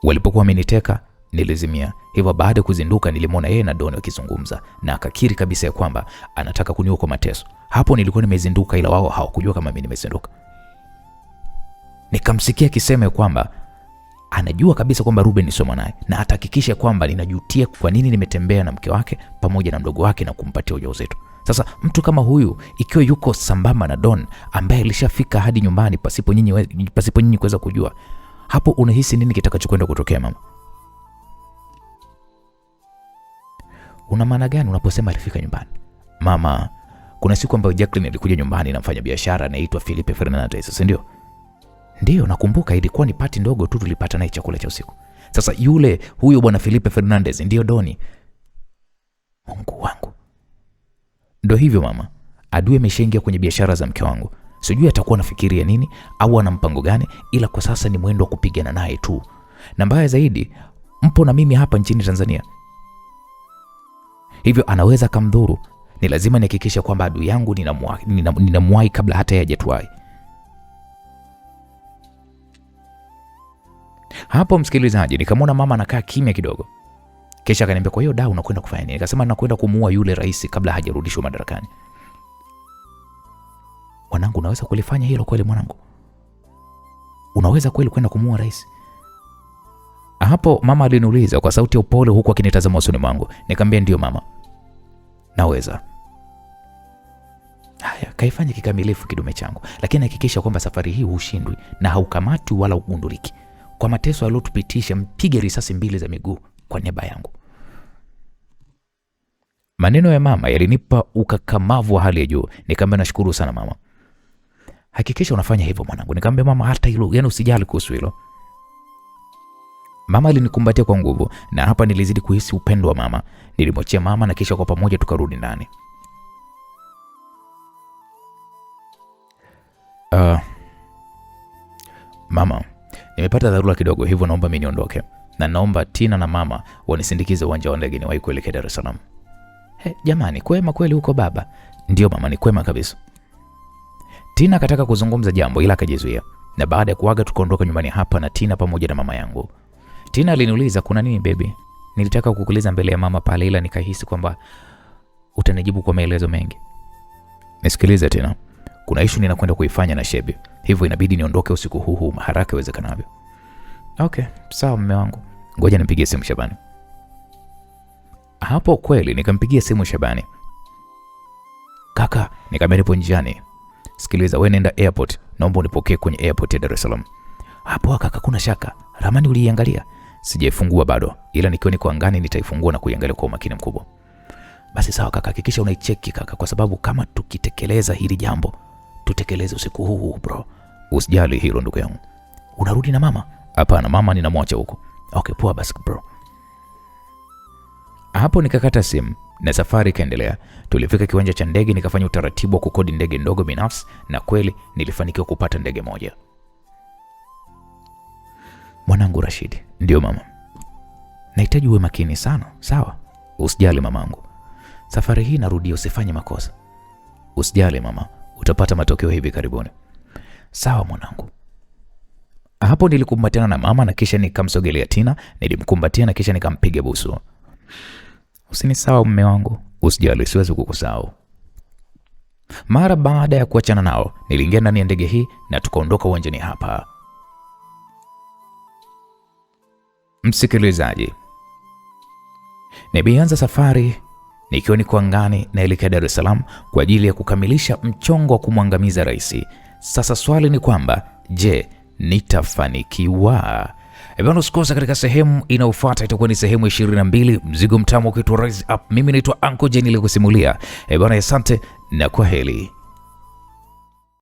Walipokuwa wameniteka nilizimia. Hivyo baada ya kuzinduka nilimwona yeye na Don wakizungumza, na akakiri kabisa ya kwamba anataka kuniua kwa mateso. Hapo nilikuwa nimezinduka, ila wao hawakujua kama mimi nimezinduka. Nikamsikia akisema kwamba anajua kabisa kwamba Ruben ni somo naye, na atahakikisha kwamba ninajutia kwa nini nimetembea na mke wake pamoja na mdogo wake na kumpatia ujauzito. Sasa mtu kama huyu ikiwa yuko sambamba na Don ambaye alishafika hadi nyumbani pasipo nyinyi kuweza kujua, hapo unahisi nini kitakachokwenda kutokea mama? Una maana gani unaposema alifika nyumbani? Mama, kuna siku ambayo Jacqueline alikuja nyumbani na mfanya biashara anaitwa Felipe Fernandez, si ndio? Ndio, nakumbuka ilikuwa ni pati ndogo tu tulipata naye chakula cha usiku. Sasa huyo bwana Felipe Fernandez ndio Doni. Mungu wangu. Ndio hivyo mama. Adui ameshaingia kwenye biashara za mke wangu. Sijui atakuwa anafikiria nini au ana mpango gani, ila kwa sasa ni mwendo wa kupigana naye tu. Na mbaya zaidi, mpo na mimi hapa nchini Tanzania. Hivyo anaweza kumdhuru. Ni lazima nihakikishe kwamba adui yangu ninamwahi kabla hata yeye hajatuai. Hapo msikilizaji, nikamwona mama anakaa kimya kidogo. Kisha akaniambia, kwa hiyo dau unakwenda kufanya nini? Nikasema nakwenda kumuua yule rais kabla hajarudishwa madarakani. Mwanangu, unaweza kulifanya hilo kweli mwanangu? Unaweza kweli kwenda kumuua rais? Hapo mama aliniuliza kwa sauti ya upole huku akinitazama usoni mwangu. Nikamwambia ndio mama, naweza. Haya, kaifanye kikamilifu kidume changu, lakini hakikisha kwamba safari hii hushindwi na haukamatwi wala ugunduliki. Kwa mateso aliyotupitisha, mpige risasi 2 za miguu kwa niaba yangu. Maneno ya mama yalinipa ukakamavu wa hali ya juu. Nikamwambia nashukuru sana mama. Hakikisha unafanya hivyo mwanangu. Nikamwambia mama, hata hilo, yani usijali kuhusu hilo. Mama alinikumbatia kwa nguvu, na hapa nilizidi kuhisi upendo wa mama. Nilimwachia mama na kisha kwa pamoja tukarudi ndani. Mama, nimepata dharura kidogo, hivyo naomba mimi niondoke. Na naomba Tina na mama wanisindikize uwanja wa ndege niwahi kuelekea Dar es Salaam. Jamani, kwema kweli huko baba? Ndio mama, ni kwema kabisa. Tina akataka kuzungumza jambo ila akajizuia. Na baada ya kuaga tukaondoka nyumbani hapa na Tina pamoja na mama yangu. Tina aliniuliza, kuna nini baby? Nilitaka kukuuliza mbele ya mama pale, ila nikahisi kwamba utanijibu kwa maelezo mengi. Nisikilize Tina. Kuna issue ninakwenda kuifanya na Shebi. Hivyo inabidi niondoke usiku huu haraka iwezekanavyo. Okay, sawa mume wangu. Ngoja nimpigie simu Shabani. Hapo kweli nikampigia simu Shabani. Kaka, nikamwambia nipo njiani. Sikiliza, wewe nenda airport, naomba unipokee kwenye airport ya Dar es Salaam. Hapo kaka, kuna shaka. Ramani uliiangalia? Sijaifungua bado, ila nikiwa niko angani nitaifungua na kuiangalia kwa umakini mkubwa. Basi sawa kaka, hakikisha unaicheki kaka, kwa sababu kama tukitekeleza hili jambo, tutekeleze usiku huu bro. Usijali hilo ndugu yangu. Unarudi na mama? Hapana, mama ninamwacha huko. Okay, poa basi bro. Hapo nikakata simu na safari ikaendelea. Tulifika kiwanja cha ndege, nikafanya utaratibu wa kukodi ndege ndogo binafsi, na kweli nilifanikiwa kupata ndege moja. Mwanangu Rashid. Ndio mama. Nahitaji uwe makini sana, sawa? Usijali mamangu. Safari hii narudia, usifanye makosa. Usijali mama, utapata matokeo hivi karibuni. Sawa mwanangu. Hapo nilikumbatiana na mama na kisha nikamsogelea Tina, nilimkumbatia na kisha nikampiga busu. Usinisahau mume wangu. Usijali, siwezi kukusahau. Mara baada ya kuachana nao, niliingia ndani ya ndege hii na tukaondoka uwanjani hapa. Msikilizaji, nimeanza safari nikiwa niko angani naelekea Dar es Salaam kwa ajili ya kukamilisha mchongo wa kumwangamiza rais. Sasa swali ni kwamba, je, nitafanikiwa? Bwana, usikose katika sehemu inayofuata, itakuwa ni sehemu ya 22, mzigo mtamu ukiitwa Rise Up. Mimi naitwa Uncle Jenny nilikusimulia. Bwana, asante na kwaheri.